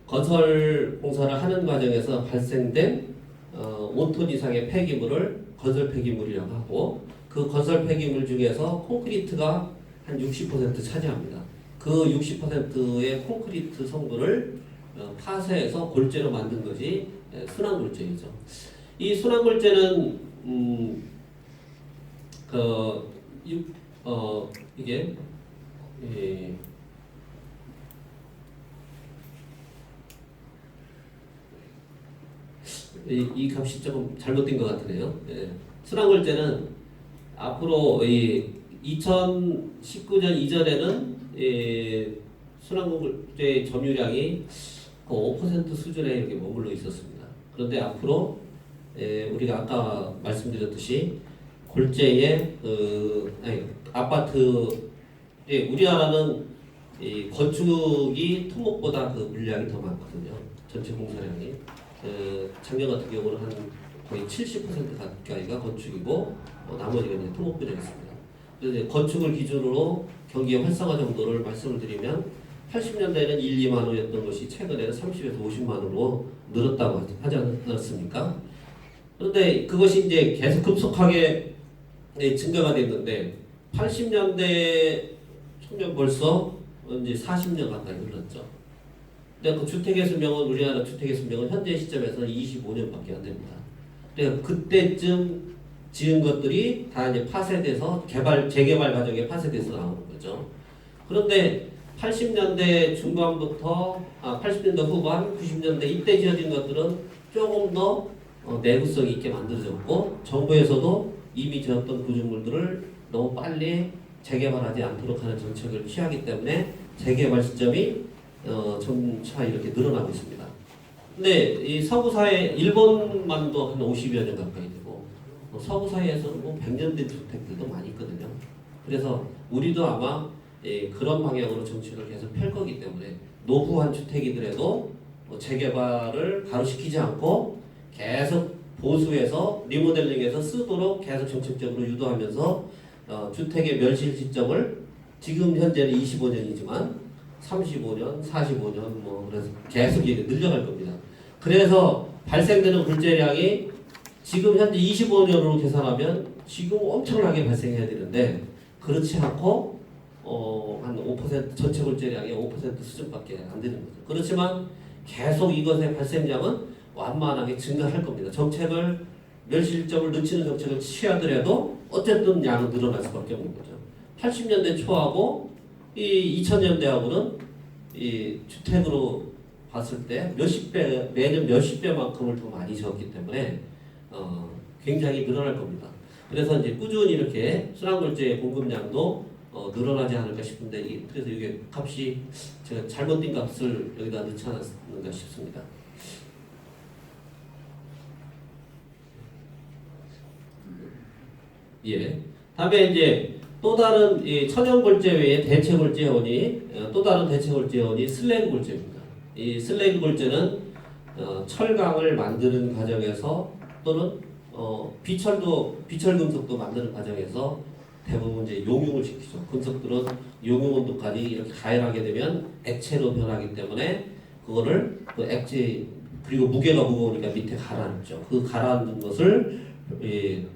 B: 건설 공사를 하는 과정에서 발생된 5톤 이상의 폐기물을 건설 폐기물이라고 하고 그 건설 폐기물 중에서 콘크리트가 한 60% 차지합니다. 그 60%의 콘크리트 성분을 파쇄해서 골재로 만든 것이 순환 골재이죠. 이 순환 골재는 이게 이 값이 조금 잘못된 것 같으네요. 순환 골재는 앞으로 2019년 이전에는 순환 골재 점유량이 5% 수준에 이렇게 머물러 있었습니다. 그런데 앞으로 우리가 아까 말씀드렸듯이 골재의 아파트 우리나라는 건축이 토목보다 그 물량이 더 많거든요. 전체 공사량이 작년 같은 경우는 한 거의 70% 가까이가 건축이고 나머지가 이제 토목 분야에 있습니다. 그래서 건축을 기준으로 경기의 활성화 정도를 말씀을 드리면 80년대에는 1, 2만 원이었던 것이 최근에는 30에서 50만 원으로 늘었다고 하지 않았습니까? 그런데 그것이 이제 계속 급속하게 증가가 됐는데 80년대 초면 벌써 이제 40년 가까이 흘렀죠. 근데 그 주택의 수명은 우리나라 주택의 수명은 현재 시점에서 25년밖에 안 됩니다. 그러니까 그때쯤 지은 것들이 다 이제 파쇄돼서 재개발 과정에 파쇄돼서 나오는 거죠. 그런데 80년대 중반부터 80년대 후반, 90년대 이때 지어진 것들은 조금 더 내구성 있게 만들어졌고 정부에서도 이미 지었던 구조물들을 너무 빨리 재개발하지 않도록 하는 정책을 취하기 때문에 재개발 시점이 점차 이렇게 늘어나고 있습니다. 근데 이 서구 사회 일본만도 한 50여 년 가까이 되고 서구 사회에서는 뭐 100년 된 주택들도 많이 있거든요. 그래서 우리도 아마 그런 방향으로 정책을 계속 펼 거기 때문에 노후한 주택이더라도 재개발을 가로시키지 않고 계속 보수해서 리모델링해서 쓰도록 계속 정책적으로 유도하면서 주택의 멸실 시점을 지금 현재는 25년이지만 35년, 45년 뭐 그래서 계속 이렇게 늘려갈 겁니다. 그래서 발생되는 굴재량이 지금 현재 25년으로 계산하면 지금 엄청나게 발생해야 되는데 그렇지 않고 한 5% 전체 굴재량의 5% 수준밖에 안 되는 거죠. 그렇지만 계속 이것의 발생량은 완만하게 증가할 겁니다. 정책을 멸실점을 늦추는 정책을 취하더라도 어쨌든 양은 늘어날 수밖에 없는 거죠. 80년대 초하고 이 2000년대하고는 이 주택으로 봤을 때 몇십 배, 매년 몇십 배만큼을 더 많이 지었기 때문에 굉장히 늘어날 겁니다. 그래서 이제 꾸준히 이렇게 순환골재 공급량도 늘어나지 않을까 싶은데 그래서 이게 값이 제가 잘못된 값을 여기다 넣지 않았는가 싶습니다. 예. 다음에 이제 또 다른 이 천연골재 외에 대체골재원이 또 다른 대체골재원이 슬래그 골재입니다. 이 슬래그 골재는 철강을 만드는 과정에서 또는 비철 금속도 만드는 과정에서 대부분 이제 용융을 시키죠. 금속들은 용융 온도까지 이렇게 가열하게 되면 액체로 변하기 때문에 그거를 그 액체 그리고 무게가 무거우니까 밑에 가라앉죠. 그 가라앉은 것을 그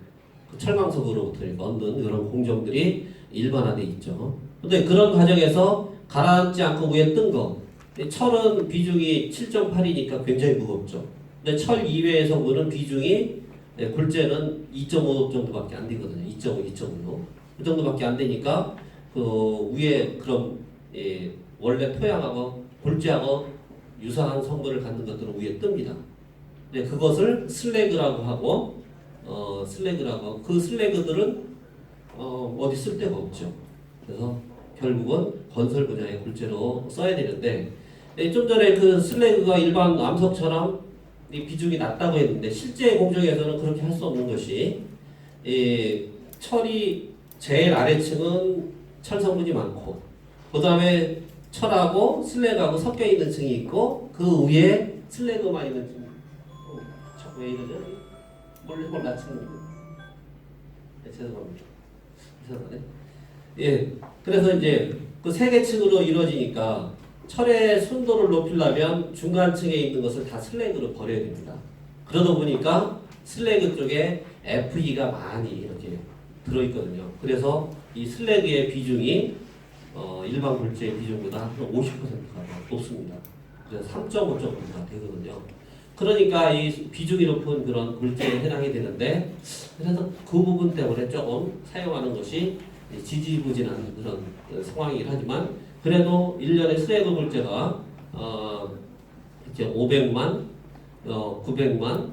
B: 철광석으로부터 얻는 이런 공정들이 일반화돼 있죠. 근데 그런 과정에서 가라앉지 않고 위에 뜬 거, 철은 비중이 7.8이니까 굉장히 무겁죠. 근데 철 이외의 성분은 비중이 골재는 2.5 정도밖에 안 되거든요. 2.5, 2.5. 그 정도밖에 안 되니까 그 위에 그럼 원래 토양하고 골재하고 유사한 성분을 갖는 것들은 위에 뜹니다. 근데 그것을 슬래그라고 하고 그 슬래그들은 어디 쓸 데가 없죠. 그래서 결국은 건설 분야의 골재로 써야 되는데 좀 전에 그 슬래그가 일반 암석처럼 이 비중이 낮다고 했는데 실제 공정에서는 그렇게 할 수 없는 것이 철이 제일 아래층은 철 성분이 많고 그 다음에 철하고 슬래그하고 섞여 있는 층이 있고 그 위에 슬래그만 있는 층. 왜 이러죠? 뭘 낮추는 거예요? 네, 죄송합니다. 이상하네. 예, 그래서 이제 그 세 개 층으로 이루어지니까 철의 순도를 높이려면 중간층에 있는 것을 다 슬래그로 버려야 됩니다. 그러다 보니까 슬래그 쪽에 FE가 많이 이렇게 들어있거든요. 그래서 이 슬래그의 비중이 일반 골재의 비중보다 한 50%가 높습니다. 그래서 3.5 정도가 되거든요. 그러니까 이 비중이 높은 그런 골재에 해당이 되는데 그래서 그 부분 때문에 조금 사용하는 것이 지지부진한 그런 상황이긴 하지만 그래도 1년에 슬래그 골재가 이렇게 500만, 900만,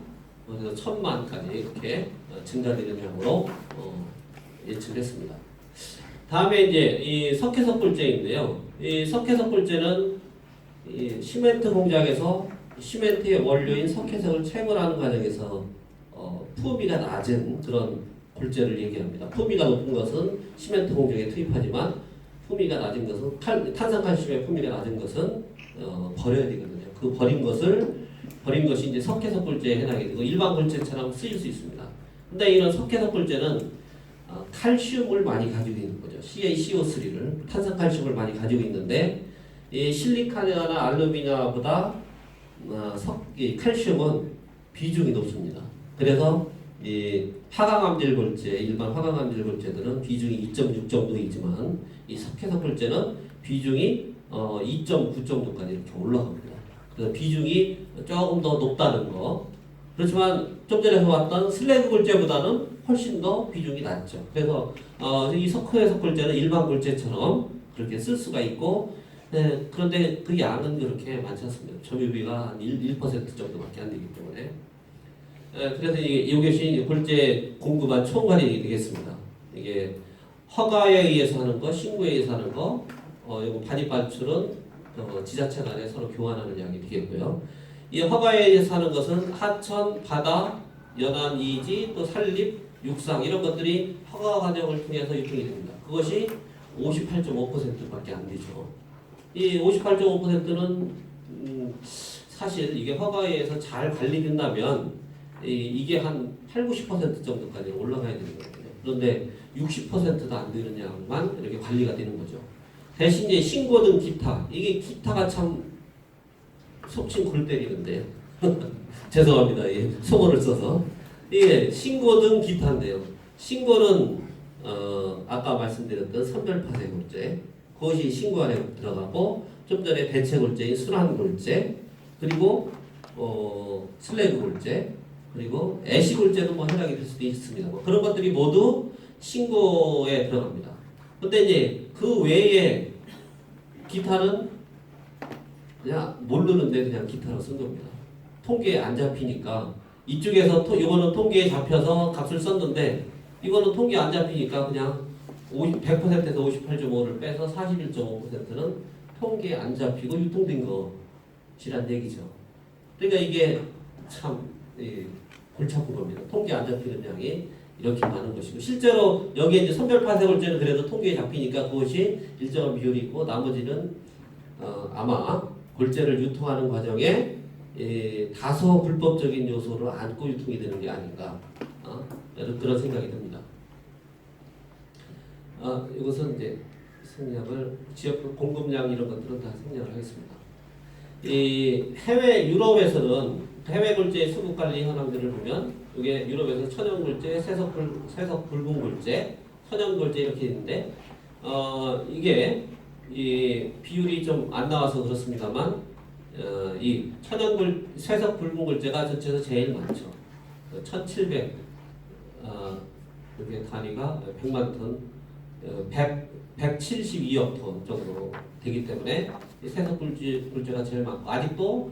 B: 그래서 1000만까지 이렇게 증가되는 양으로 예측했습니다. 다음에 이제 이 석회석 골재인데요. 이 석회석 골재는 이 시멘트 공장에서 시멘트의 원료인 석회석을 채굴하는 과정에서 품위가 낮은 그런 골재를 얘기합니다. 품위가 높은 것은 시멘트 공정에 투입하지만 품위가 낮은 것은 탄산칼슘의 품위가 낮은 것은 버려야 되거든요. 그 버린 것이 이제 석회석 골재에 해당이 되고 일반 골재처럼 쓰일 수 있습니다. 근데 이런 석회석 골재는 칼슘을 많이 가지고 있는 거죠. CaCO3를 탄산칼슘을 많이 가지고 있는데 이 실리카나 알루미늄보다 이 칼슘은 비중이 높습니다. 그래서 이 화강암질 골재, 일반 화강암질 골재들은 비중이 2.6 정도이지만 이 석회석 골재는 비중이 2.9 정도까지 이렇게 올라갑니다. 그래서 비중이 조금 더 높다는 거. 그렇지만 좀 전에 봤던 슬래그 골재보다는 훨씬 더 비중이 낮죠. 그래서 이 석회석 골재는 일반 골재처럼 그렇게 쓸 수가 있고 그런데 그 양은 그렇게 많지 않습니다. 점유비가 한 1% 정도밖에 안 되기 때문에 그래서 이것이 골재 공급한 총괄이 되겠습니다. 이게 허가에 의해서 하는 거, 신고에 의해서 하는 거, 이거 반입 발출은 지자체 간에 서로 교환하는 양이 되겠고요. 이 허가에 의해서 하는 것은 하천, 바다, 연안, 이지, 또 산립, 육상 이런 것들이 허가 과정을 통해서 유통이 됩니다. 그것이 58.5%밖에 안 되죠. 이 58.5%는 사실 이게 허가에 의해서 잘 관리된다면 이게 한 8, 90% 정도까지 올라가야 되는 거거든요. 그런데 60%도 안 되는 양만 이렇게 관리가 되는 거죠. 대신 이제 신고 등 기타, 이게 기타가 참 속칭 골 때리는데요. 죄송합니다. 속어를 써서. 이게 신고 등 기타인데요. 신고는 아까 말씀드렸던 선별파쇄 골재, 그것이 신고 안에 들어가고 좀 전에 대체 골재인 순환 골재, 그리고 슬래그 골재, 그리고 애시 골재도 뭐 해당이 될 수도 있습니다. 뭐 그런 것들이 모두 신고에 들어갑니다. 근데 이제 그 외에 기타는 그냥 모르는데 그냥 기타로 쓴 겁니다. 통계에 안 잡히니까 이쪽에서 이거는 통계에 잡혀서 값을 썼는데 이거는 통계에 안 잡히니까 그냥 100%에서 58.5를 빼서 41.5%는 통계에 안 잡히고 유통된 것이란 얘기죠. 그러니까 이게 참 골치 아픈 겁니다. 통계에 안 잡히는 양이 이렇게 많은 것이고 실제로 여기에 이제 선별파쇄골제는 그래도 통계에 잡히니까 그것이 일정한 비율이 있고 나머지는 아마 골제를 유통하는 과정에 다소 불법적인 요소를 안고 유통이 되는 게 아닌가 그런 생각이 듭니다. 이것은 이제 생략을 지역 공급량 이런 것들은 다 생략을 하겠습니다. 이 해외 유럽에서는 해외 골제의 수급 관리 현황들을 보면 이게 유럽에서 천연 골제, 세석 붉은 골제, 천연 골제 이렇게 있는데 이게 이 비율이 좀 안 나와서 그렇습니다만 이 세석 붉은 골제가 전체에서 제일 많죠. 1,700 이게 단위가 100만 톤, 172억 톤 정도 되기 때문에 세석 골제가 제일 많고 아직도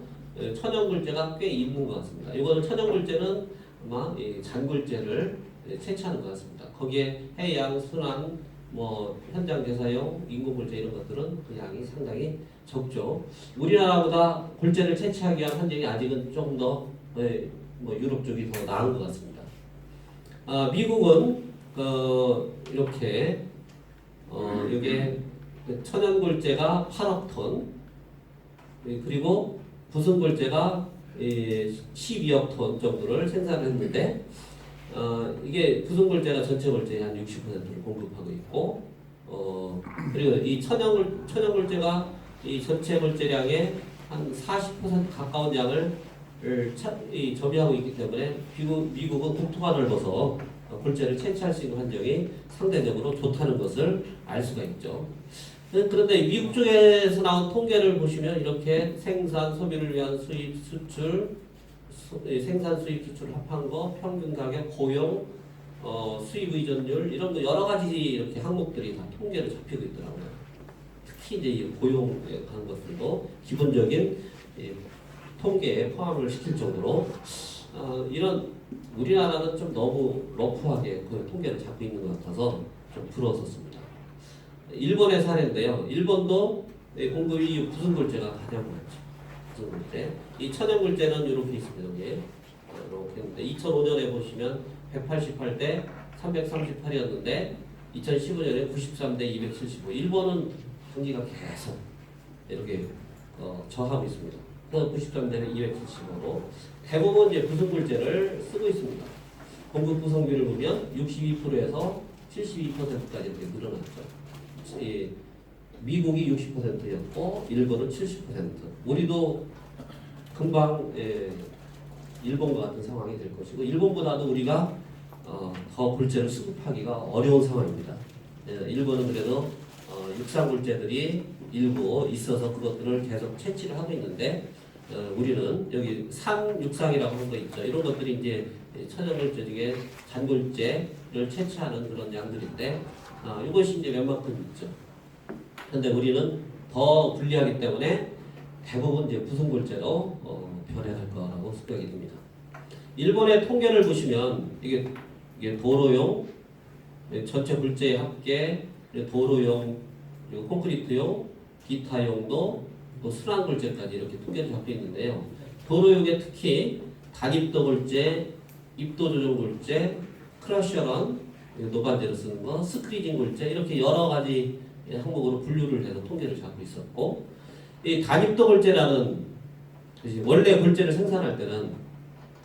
B: 천연 골제가 꽤 있는 것 같습니다. 이거는 천연 골제는 아마 잔골제를 채취하는 것 같습니다. 거기에 해양, 순환, 뭐 현장 재사용, 인공 골제 이런 것들은 그 양이 상당히 적죠. 우리나라보다 골제를 채취하기 위한 환경이 아직은 조금 더 뭐 유럽 쪽이 더 나은 것 같습니다. 미국은 이렇게 이게 천연 골제가 8억 톤 그리고 부승 골제가 12억 톤 정도를 생산을 했는데 이게 부승 골제가 전체 골제의 한 60%를 공급하고 있고 그리고 이 천연 골제가 이 전체 골제량의 한 40% 가까운 양을 점유하고 있기 때문에 미국은 국토가 넓어서 골제를 채취할 수 있는 환경이 상대적으로 좋다는 것을 알 수가 있죠. 그런데 미국 쪽에서 나온 통계를 보시면 이렇게 생산, 소비를 위한 수입, 수출, 생산, 수입, 수출 합한 거, 평균 가격, 고용, 수입 의존율 이런 거 여러 가지 이렇게 항목들이 다 통계로 잡히고 있더라고요. 특히 이제 이 고용에 관한 것들도 기본적인 통계에 포함을 시킬 정도로 이런 우리나라는 좀 너무 러프하게 그 통계를 잡고 있는 것 같아서 좀 부러웠었습니다. 일본의 사례인데요. 일본도 공급 1위 부승골제가 가장 많죠. 부승골제. 이 천연골제는 이렇게 있습니다. 여기 이렇게 있는데 2005년에 보시면 188대 338이었는데 2015년에 93대 275. 일본은 경기가 계속 이렇게 저하고 있습니다. 그래서 93대는 275로 대부분 이제 부승골제를 쓰고 있습니다. 공급 구성비를 보면 62%에서 72%까지 이렇게 늘어났죠. 미국이 60%였고 일본은 70%. 우리도 금방 일본과 같은 상황이 될 것이고 일본보다도 우리가 더 골제를 수급하기가 어려운 상황입니다. 일본은 그래도 육상 골제들이 일부 있어서 그것들을 계속 채취를 하고 있는데 우리는 여기 산 육상이라고 하는 거 있죠. 이런 것들이 이제 천연골제 중에 잔골제를 채취하는 그런 양들인데 이것이 이제 웬만큼 있죠. 그런데 우리는 더 불리하기 때문에 대부분 이제 부승골제로 변해갈 거라고 생각이 듭니다. 일본의 통계를 보시면 이게 도로용, 전체 골제의 합계, 도로용, 그리고 콘크리트용, 기타용도 또 순환골제까지 이렇게 통계를 잡혀 있는데요. 도로용에 특히 단입도골제, 입도조정골제, 크러셔런, 노반제로 쓰는 거, 스크리징 골제 이렇게 여러 가지 항목으로 분류를 해서 통계를 잡고 있었고 이 단입도 골제라는 원래 골제를 생산할 때는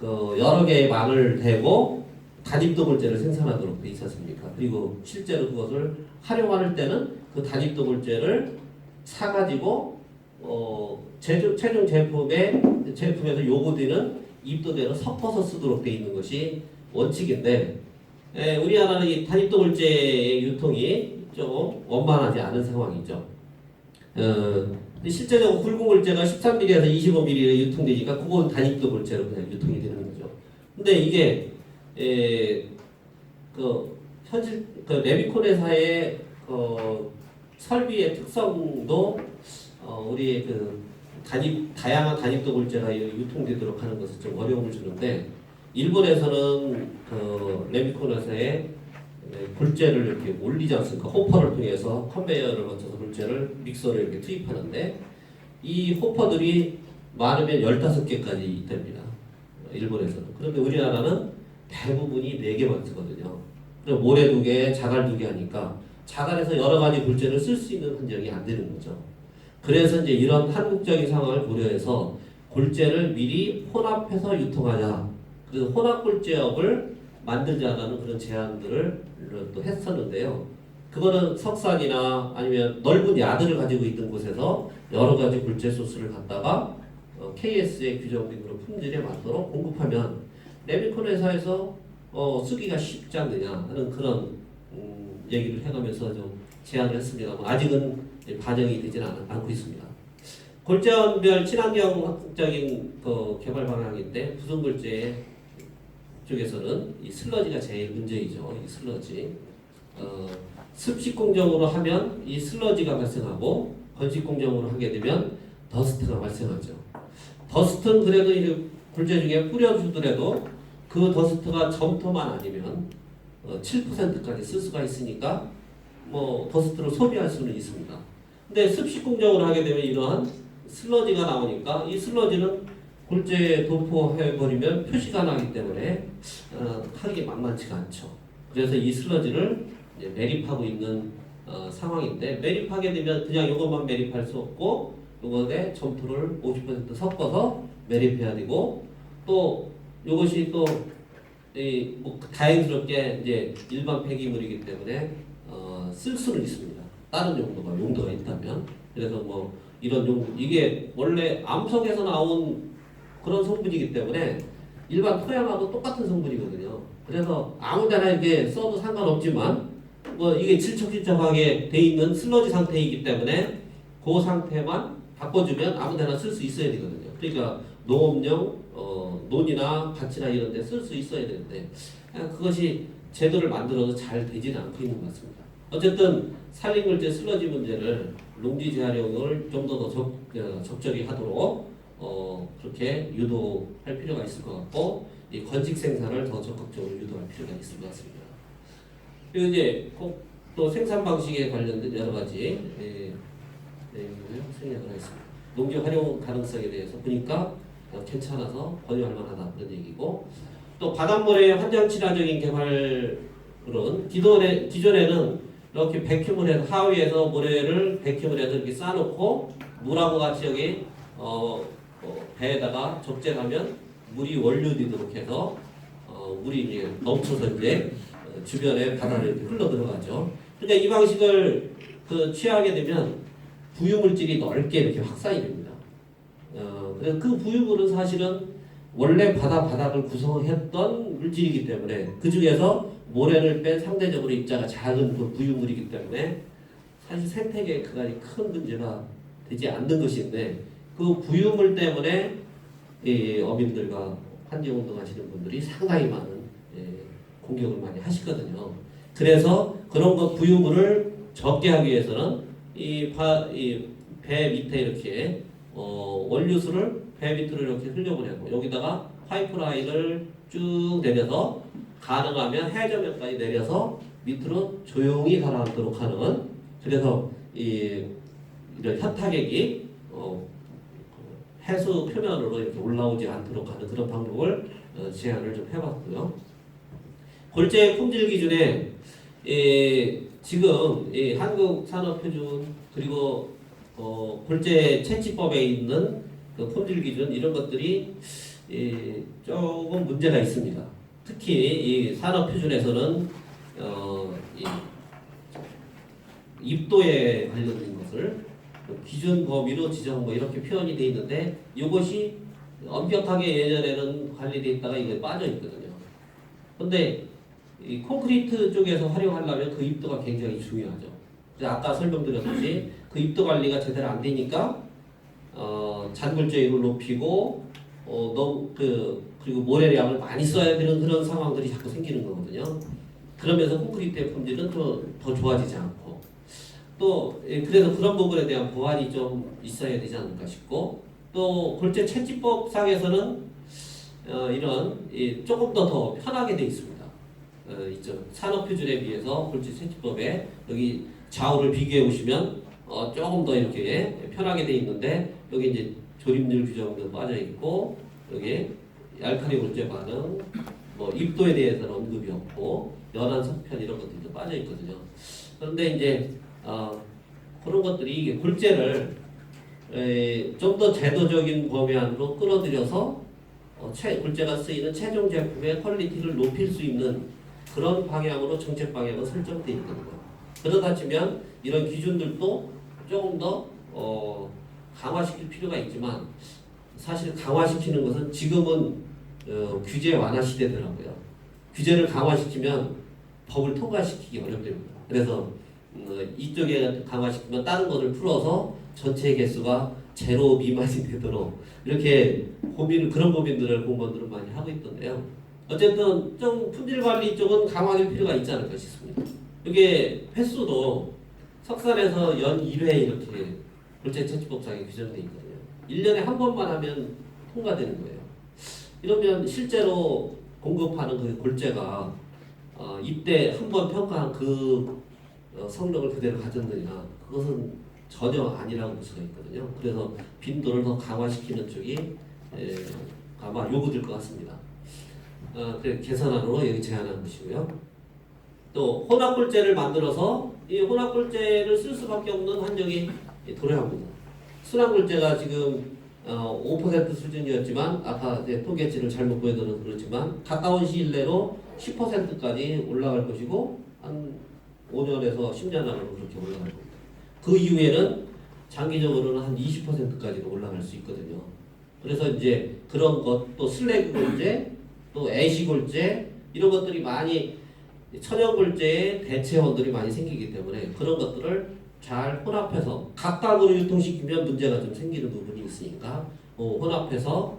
B: 여러 개의 망을 대고 단입도 골제를 생산하도록 돼 있었습니까? 그리고 실제로 그것을 활용할 때는 그 단입도 골제를 사가지고 최종 제품에서 요구되는 입도대로 섞어서 쓰도록 돼 있는 것이 원칙인데 우리나라는 이 단입도 골제의 유통이 좀 원만하지 않은 상황이죠. 실제적으로 굵은 골제가 13mm에서 25mm로 유통되니까 그건 단입도 골제로 그냥 유통이 되는 거죠. 근데 이게 현실 레미콘 회사의 설비의 특성도 우리 다양한 단입도 골재가 유통되도록 하는 것은 좀 어려움을 주는데 일본에서는 레미콘에서의 골재를 이렇게 올리지 않습니까? 호퍼를 통해서 컨베이어를 거쳐서 골재를 믹서를 이렇게 투입하는데 이 호퍼들이 많으면 15개까지 됩니다. 일본에서는. 그런데 우리나라는 대부분이 4개만 쓰거든요. 그리고 모래 2개, 자갈 2개 하니까 자갈에서 여러 가지 골재를 쓸 수 있는 흔적이 안 되는 거죠. 그래서 이제 이런 한국적인 상황을 고려해서 골재를 미리 혼합해서 유통하자. 그래서 혼합 골재업을 만들자라는 그런 제안들을 또 했었는데요. 그거는 석산이나 아니면 넓은 야드를 가지고 있는 곳에서 여러 가지 골재 소스를 갖다가 KS의 규정된 그런 품질에 맞도록 공급하면 레미콘 회사에서 쓰기가 쉽지 않느냐 하는 그런 얘기를 해가면서 좀 제안을 했습니다만 아직은 반영이 되지는 않고 있습니다. 골재원별 친환경적인 개발 방향인데 부속 골재 쪽에서는 이 슬러지가 제일 문제이죠. 이 슬러지. 습식 공정으로 하면 이 슬러지가 발생하고 건식 공정으로 하게 되면 더스트가 발생하죠. 더스트는 그래도 이 골재 중에 뿌려주더라도 그 더스트가 점토만 아니면 7%까지 쓸 수가 있으니까 뭐 더스트를 소비할 수는 있습니다. 근데 습식 공정으로 하게 되면 이러한 슬러지가 나오니까 이 슬러지는 골재에 도포해버리면 표시가 나기 때문에 하기 만만치가 않죠. 그래서 이 슬러지를 이제 매립하고 있는 상황인데 매립하게 되면 그냥 이것만 매립할 수 없고 이것에 점토를 50% 섞어서 매립해야 되고 또 이것이 또 뭐 다행스럽게 이제 일반 폐기물이기 때문에 쓸 수는 있습니다. 다른 용도가 있다면 그래서 뭐 이런 용도 이게 원래 암석에서 나온 그런 성분이기 때문에 일반 토양하고 똑같은 성분이거든요. 그래서 아무데나 이렇게 써도 상관없지만 뭐 이게 질척질척하게 돼 있는 슬러지 상태이기 때문에 그 상태만 바꿔주면 아무데나 쓸 수 있어야 되거든요. 그러니까 농업용 논이나 밭이나 이런 데 쓸 수 있어야 되는데 그것이 제도를 만들어서 잘 되지는 않고 있는 것 같습니다. 어쨌든 산림골재 슬러지 문제를 농지 재활용을 좀 더 적절히 하도록 그렇게 유도할 필요가 있을 것 같고 이 건식 생산을 더 적극적으로 유도할 필요가 있을 것 같습니다. 그리고 이제 꼭 또 생산 방식에 관련된 여러 가지 내용을 생략을 하겠습니다. 농지 활용 가능성에 대해서 보니까 괜찮아서 권유할 만하다 그런 얘기고 또 바닷물의 환경 친화적인 개발은 기존에는 이렇게 백큐을 해서 하위에서 모래를 백큐을 해서 이렇게 쌓아놓고 물하고 같이 여기 배에다가 적재하면 물이 원류되도록 해서 물이 이제 넘쳐서 이제 주변에 바다를 이렇게 흘러 들어가죠. 그러니까 이 방식을 취하게 되면 부유물질이 넓게 이렇게 확산이 됩니다. 그래서 그 부유물은 사실은 원래 바닥을 구성했던 물질이기 때문에 그 중에서 모래를 뺀 상대적으로 입자가 작은 그 부유물이기 때문에 사실 생태계에 그다지 큰 문제가 되지 않는 것인데 그 부유물 때문에 이 어민들과 환경운동 하시는 분들이 상당히 많은 공격을 많이 하시거든요. 그래서 그런 것 부유물을 적게 하기 위해서는 이 배 밑에 이렇게 원유수를 배 밑으로 이렇게 흘려보내고 여기다가 파이프라인을 쭉 내려서 가능하면 해저면까지 내려서 밑으로 조용히 가라앉도록 하는 그래서 이런 현타객이 해수 표면으로 이렇게 올라오지 않도록 하는 그런 방법을 제안을 좀 해봤고요. 골재 품질 기준에 지금 한국산업표준 그리고 골재 채취법에 있는 그 품질 기준 이런 것들이 조금 문제가 있습니다. 특히 이 산업표준에서는 입도에 관련된 것을 기준 범위로 지정 뭐 이렇게 표현이 돼 있는데 이것이 엄격하게 예전에는 관리돼 있다가 이게 빠져 있거든요. 그런데 이 콘크리트 쪽에서 활용하려면 그 입도가 굉장히 중요하죠. 그래서 아까 설명드렸듯이 그 입도 관리가 제대로 안 되니까 잔골재율을 높이고 그리고 모래량을 많이 써야 되는 그런 상황들이 자꾸 생기는 거거든요. 그러면서 콘크리트의 품질은 더 좋아지지 않고 또 그래서 그런 부분에 대한 보완이 좀 있어야 되지 않을까 싶고 또 골재 채취법상에서는 이런 조금 더 편하게 돼 있습니다. 이쪽 산업표준에 비해서 골재 채취법에 여기 좌우를 비교해 보시면 조금 더 이렇게 편하게 돼 있는데 여기 이제 조립률 규정도 빠져 있고 여기 알칼리 골재 반응, 뭐 입도에 대해서는 언급이 없고 연한 석편 이런 것들도 빠져 있거든요. 그런데 이제 그런 것들이 이게 골재를 좀 더 제도적인 범위 안으로 끌어들여서 골재가 쓰이는 최종 제품의 퀄리티를 높일 수 있는 그런 방향으로 정책 방향은 설정되어 있는 거예요. 그러다 치면 이런 기준들도 조금 더 강화시킬 필요가 있지만 사실 강화시키는 것은 지금은 규제 완화 시대더라고요. 규제를 강화시키면 법을 통과시키기 어렵답니다. 그래서 이쪽에 강화시키면 다른 것을 풀어서 전체 개수가 제로 미만이 되도록 이렇게 그런 고민들을 공무원들은 많이 하고 있던데요. 어쨌든 좀 품질 관리 쪽은 강화될 필요가 있지 않을까 싶습니다. 이게 횟수도 석산에서 연 1회 이렇게 골재 채취법상에 규정되어 있거든요. 1년에 한 번만 하면 통과되는 거예요. 이러면 실제로 공급하는 그 골재가 이때 한 번 평가한 그 성능을 그대로 가졌느냐 그것은 전혀 아니라고 볼 수가 있거든요. 그래서 빈도를 더 강화시키는 쪽이 아마 요구될 것 같습니다. 개선안으로 여기 제안한 것이고요. 또 혼합골재를 만들어서 이 혼합골재를 쓸 수밖에 없는 환경이 도래합니다. 순환골재가 지금 5% 수준이었지만 아까 통계치를 잘못 보여드려서 그렇지만 가까운 시일 내로 10%까지 올라갈 것이고 한 5년에서 10년 안으로 그렇게 올라갈 겁니다. 그 이후에는 장기적으로는 한 20%까지도 올라갈 수 있거든요. 그래서 이제 그런 것, 또 슬래그 골재, 또 애시 골재 이런 것들이 많이 천연 골재의 대체원들이 많이 생기기 때문에 그런 것들을 잘 혼합해서 각각으로 유통시키면 문제가 좀 생기는 부분이 있으니까 혼합해서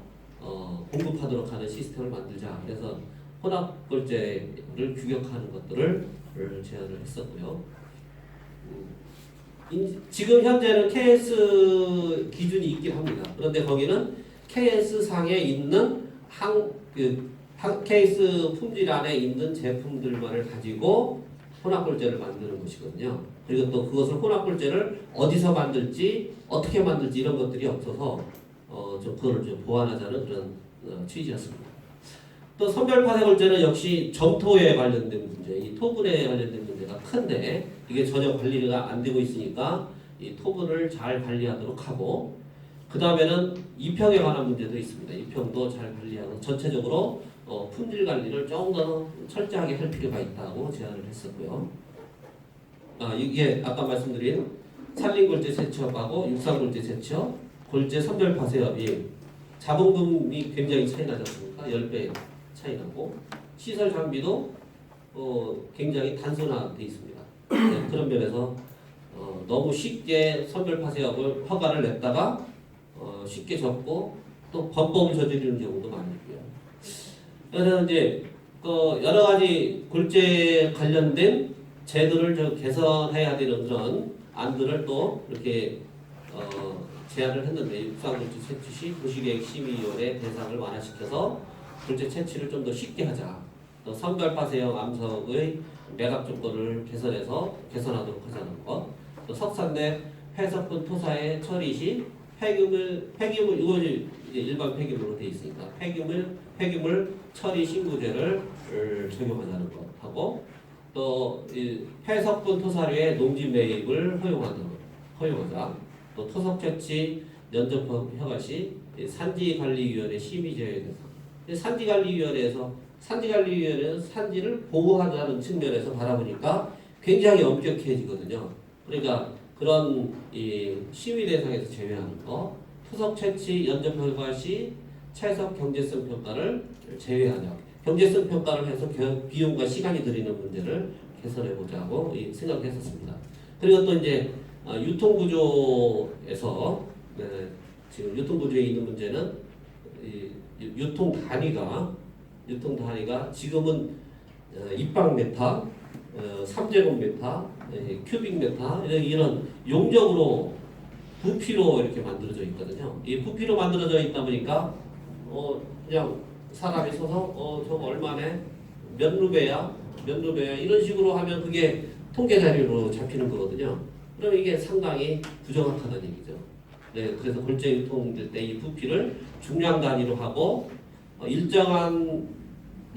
B: 공급하도록 하는 시스템을 만들자. 그래서 혼합 골재를 규격하는 것들을 제안을 했었고요. 지금 현재는 KS 기준이 있긴 합니다. 그런데 거기는 KS 상에 있는 KS 품질 안에 있는 제품들만을 가지고 혼합골재를 만드는 것이거든요. 그리고 또 그것을 혼합골재를 어디서 만들지, 어떻게 만들지 이런 것들이 없어서 좀 그거를 좀 보완하자는 그런 취지였습니다. 또 선별파쇄골재는 역시 점토에 관련된 문제, 이 토분에 관련된 문제가 큰데 이게 전혀 관리가 안 되고 있으니까 이 토분을 잘 관리하도록 하고 그 다음에는 이평에 관한 문제도 있습니다. 이평도 잘 관리하고 전체적으로 품질 관리를 조금 더 철저하게 할 필요가 있다고 제안을 했었고요. 이게 아까 말씀드린 산림골재 세척하고 육상골재 세척, 골재 선별파쇄업이 자본금이 굉장히 차이 나지 않습니까? 10배 차이 나고 시설 장비도 굉장히 단순화되어 있습니다. 그런 면에서 너무 쉽게 선별파쇄업을 허가를 냈다가 쉽게 접고 또 범법을 저지르는 경우도 많이 있고요. 그래서 이제 여러 가지 골재 관련된 제도를 개선해야 되는 그런 안들을 또 이렇게 제안을 했는데 육상골재 채취 시 도시계획심의위원회 대상을 완화시켜서 골재 채취를 좀 더 쉽게 하자. 또 선별파쇄형 암석의 매각 조건을 개선하도록 하자는 것. 또 석산 내 폐석분 토사의 처리 시 폐기물 이것이 일반 폐기물로 되어 있으니까 폐기물 처리 신고제를 적용하자는 것 하고 또 폐석분 토사류의 농지 매입을 허용하자. 또 토석 채취 면접 허가 시 산지관리위원회 심의 제외 대상. 산지관리위원회는 산지를 보호하자는 측면에서 바라보니까 굉장히 엄격해지거든요. 그러니까 그런 심의 대상에서 제외하는 거, 토석 채취 연접 허가 시 채석 경제성 평가를 제외하자. 경제성 평가를 해서 비용과 시간이 들이는 문제를 개선해 보자고 생각했었습니다. 그리고 또 이제 유통구조에서 지금 유통구조에 있는 문제는 유통 단위가 지금은 입방메타, 3제곱미터, 큐빅미터 이런 용적으로 부피로 이렇게 만들어져 있거든요. 이 부피로 만들어져 있다 보니까 그냥 사람이 서서 저거 얼마네? 몇 루베야? 몇 루베야? 이런 식으로 하면 그게 통계 자료로 잡히는 거거든요. 그럼 이게 상당히 부정확하다는 얘기죠. 네, 그래서 골재 유통될 때 이 부피를 중량 단위로 하고 일정한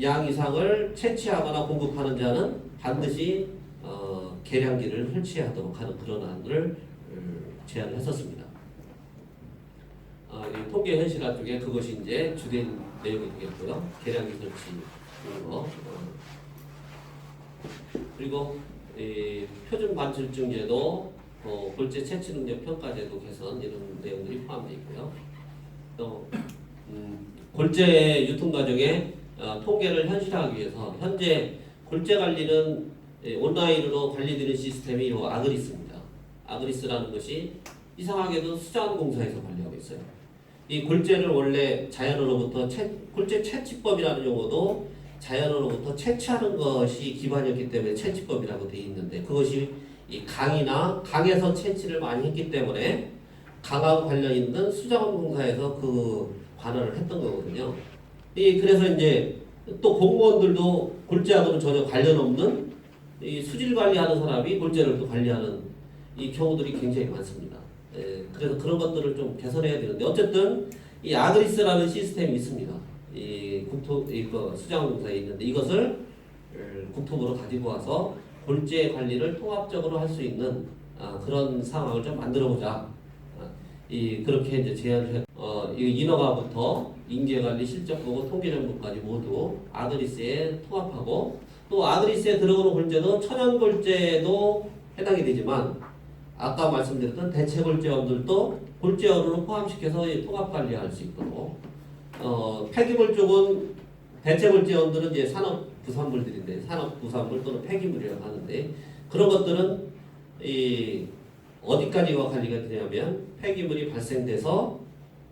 B: 양 이상을 채취하거나 공급하는 자는 반드시 계량기를 설치하도록 하는 그런 안을 제안을 했었습니다. 이 통계 현실화 쪽에 그것이 이제 주된 내용이 되겠고요. 계량기 설치 거. 그리고 표준 관찰증제도 골재 채취 능력 평가제도 개선 이런 내용들이 포함되어 있고요. 또 골재 유통 과정에 통계를 현실화하기 위해서 현재 골재 관리는 온라인으로 관리되는 시스템이 이 아그리스입니다. 아그리스라는 것이 이상하게도 수자원공사에서 관리하고 있어요. 이 골재를 원래 자연으로부터 골재 채취법이라는 용어도 자연으로부터 채취하는 것이 기반이었기 때문에 채취법이라고 되어 있는데 그것이 이 강에서 채취를 많이 했기 때문에 강하고 관련 있는 수자원공사에서 그 관할을 했던 거거든요. 그래서 이제 또 공무원들도 골재하고는 전혀 관련 없는 이 수질 관리하는 사람이 골재를 또 관리하는 이 경우들이 굉장히 많습니다. 그래서 그런 것들을 좀 개선해야 되는데 어쨌든 이 아그리스라는 시스템이 있습니다. 이 수자원공사에 있는데 이것을 국토부로 가지고 와서 골재 관리를 통합적으로 할 수 있는 그런 상황을 좀 만들어보자. 그렇게 이제 제안을 했. 인허가부터 인계관리, 실적보고, 통계정보까지 모두 아그리스에 통합하고 또 아그리스에 들어오는 골재도 천연골재도 해당이 되지만 아까 말씀드렸던 대체골재원들도 골재원으로 포함시켜서 통합관리할 수 있고 폐기물 쪽은 대체골재원들은 이제 산업부산물들인데 산업부산물 또는 폐기물이라고 하는데 그런 것들은 어디까지가 관리가 되냐면 폐기물이 발생돼서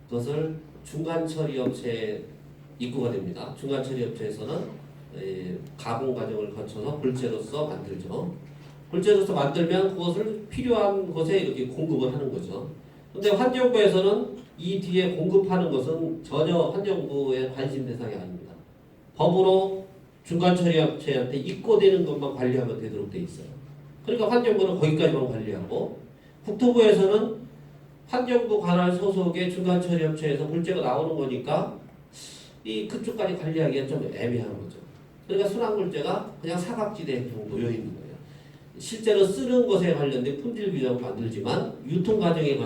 B: 그것을 중간처리업체에 입고가 됩니다. 중간처리업체에서는 가공 과정을 거쳐서 골재로서 만들죠. 골재로서 만들면 그것을 필요한 곳에 이렇게 공급을 하는 거죠. 근데 환경부에서는 이 뒤에 공급하는 것은 전혀 환경부의 관심 대상이 아닙니다. 법으로 중간처리업체한테 입고되는 것만 관리하면 되도록 돼 있어요. 그러니까 환경부는 거기까지만 관리하고 국토부에서는 환경부 관할 소속의 중간처리업체에서 골재가 나오는 거니까 그쪽까지 관리하기가 좀 애매한 거죠. 그러니까 순환골재가 그냥 사각지대에 놓여 있는 거예요. 실제로 쓰는 것에 관련된 품질 규정을 만들지만 유통 과정에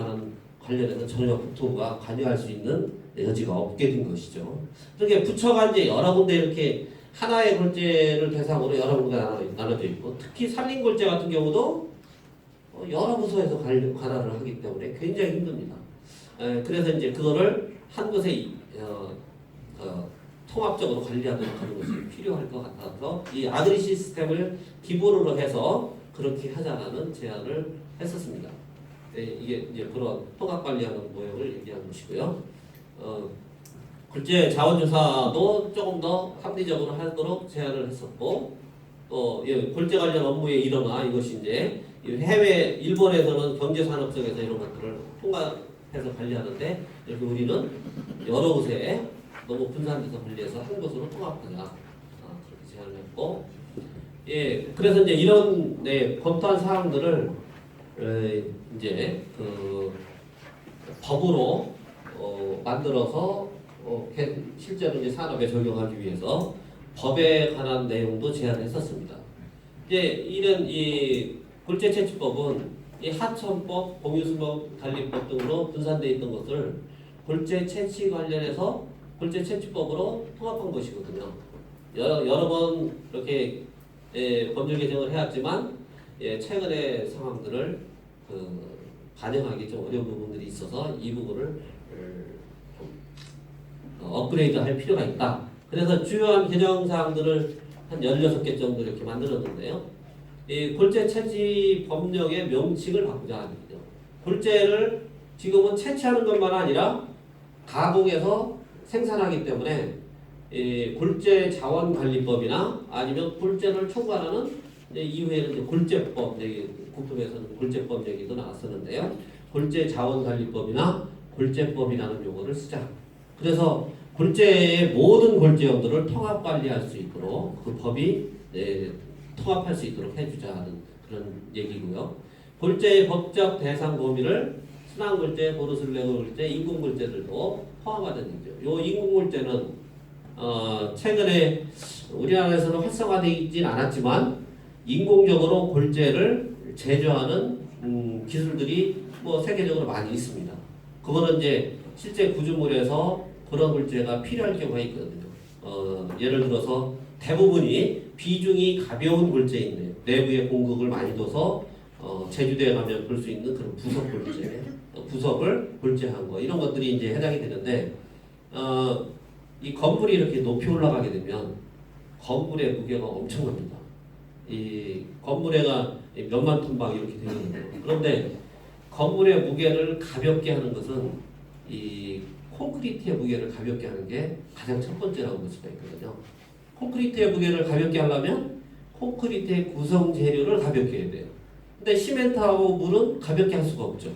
B: 관련해서 전혀 국토부가 관여할 수 있는 여지가 없게 된 것이죠. 그러니까 부처가 이제 여러 군데 이렇게 하나의 골재를 대상으로 여러 군데가 나눠져 있고 특히 산림골재 같은 경우도 여러 부서에서 관할을 하기 때문에 굉장히 힘듭니다. 그래서 이제 그거를 한 곳에 통합적으로 관리하도록 하는 것이 필요할 것 같아서 이 아그리 시스템을 기본으로 해서 그렇게 하자라는 제안을 했었습니다. 이게 이제 그런 통합 관리하는 모형을 얘기하는 것이고요. 골재 자원조사도 조금 더 합리적으로 하도록 제안을 했었고 또 골재 관련 업무의 일어나 이것이 이제 해외 일본에서는 경제산업성에서 이런 것들을 통합해서 관리하는데 여기 우리는 여러 곳에 너무 분산돼서 관리해서 한 곳으로 통합하자 그렇게 제안을 했고 그래서 이제 이런 검토한 사항들을 이제 그 법으로 만들어서 실제로 이제 산업에 적용하기 위해서 법에 관한 내용도 제안했었습니다. 이제 이런 이 골재채취법은 이 하천법, 공유수목 관리법 등으로 분산되어 있던 것을 골재 채취 관련해서 골재 채취법으로 통합한 것이거든요. 여러 번 이렇게 법률 개정을 해왔지만 최근의 상황들을 반영하기 좀 어려운 부분들이 있어서 이 부분을 업그레이드할 필요가 있다. 그래서 주요한 개정 사항들을 한 16개 정도 이렇게 만들었는데요. 이 골재 채취 법령의 명칭을 바꾸자 하는 거죠. 골재를 지금은 채취하는 것만 아니라 가공해서 생산하기 때문에 골재 자원관리법이나 아니면 골재를 총괄하는 이후에는 골재법, 국토부에서는 골재법 얘기도 나왔었는데요. 골재자원관리법이나 골재법이라는 용어를 쓰자. 그래서 골재의 모든 골재원들을 통합 관리할 수 있도록 그 법이 통합할 수 있도록 해주자는 그런 얘기고요. 골재의 법적 대상 범위를 순환골재, 보르슬레골재, 인공골재들도 포함하는 얘기죠. 이 인공골재는 최근에 우리나라에서는 활성화되어 있진 않았지만 인공적으로 골재를 제조하는 기술들이 뭐 세계적으로 많이 있습니다. 그거는 이제 실제 구조물에서 그런 골재가 필요할 경우가 있거든요. 예를 들어서 대부분이 비중이 가벼운 골재인데 내부에 공극을 많이 둬서 제주도에 가면 볼 수 있는 그런 부석 골재, 부석을 골재한 거 이런 것들이 이제 해당이 되는데 이 건물이 이렇게 높이 올라가게 되면 건물의 무게가 엄청납니다. 이 건물에가 몇만 톤 막 이렇게 되거든요. 그런데 건물의 무게를 가볍게 하는 것은 이 콘크리트의 무게를 가볍게 하는 게 가장 첫 번째라고 볼 수가 있거든요. 콘크리트의 무게를 가볍게 하려면 콘크리트의 구성 재료를 가볍게 해야 돼요. 근데 시멘트하고 물은 가볍게 할 수가 없죠.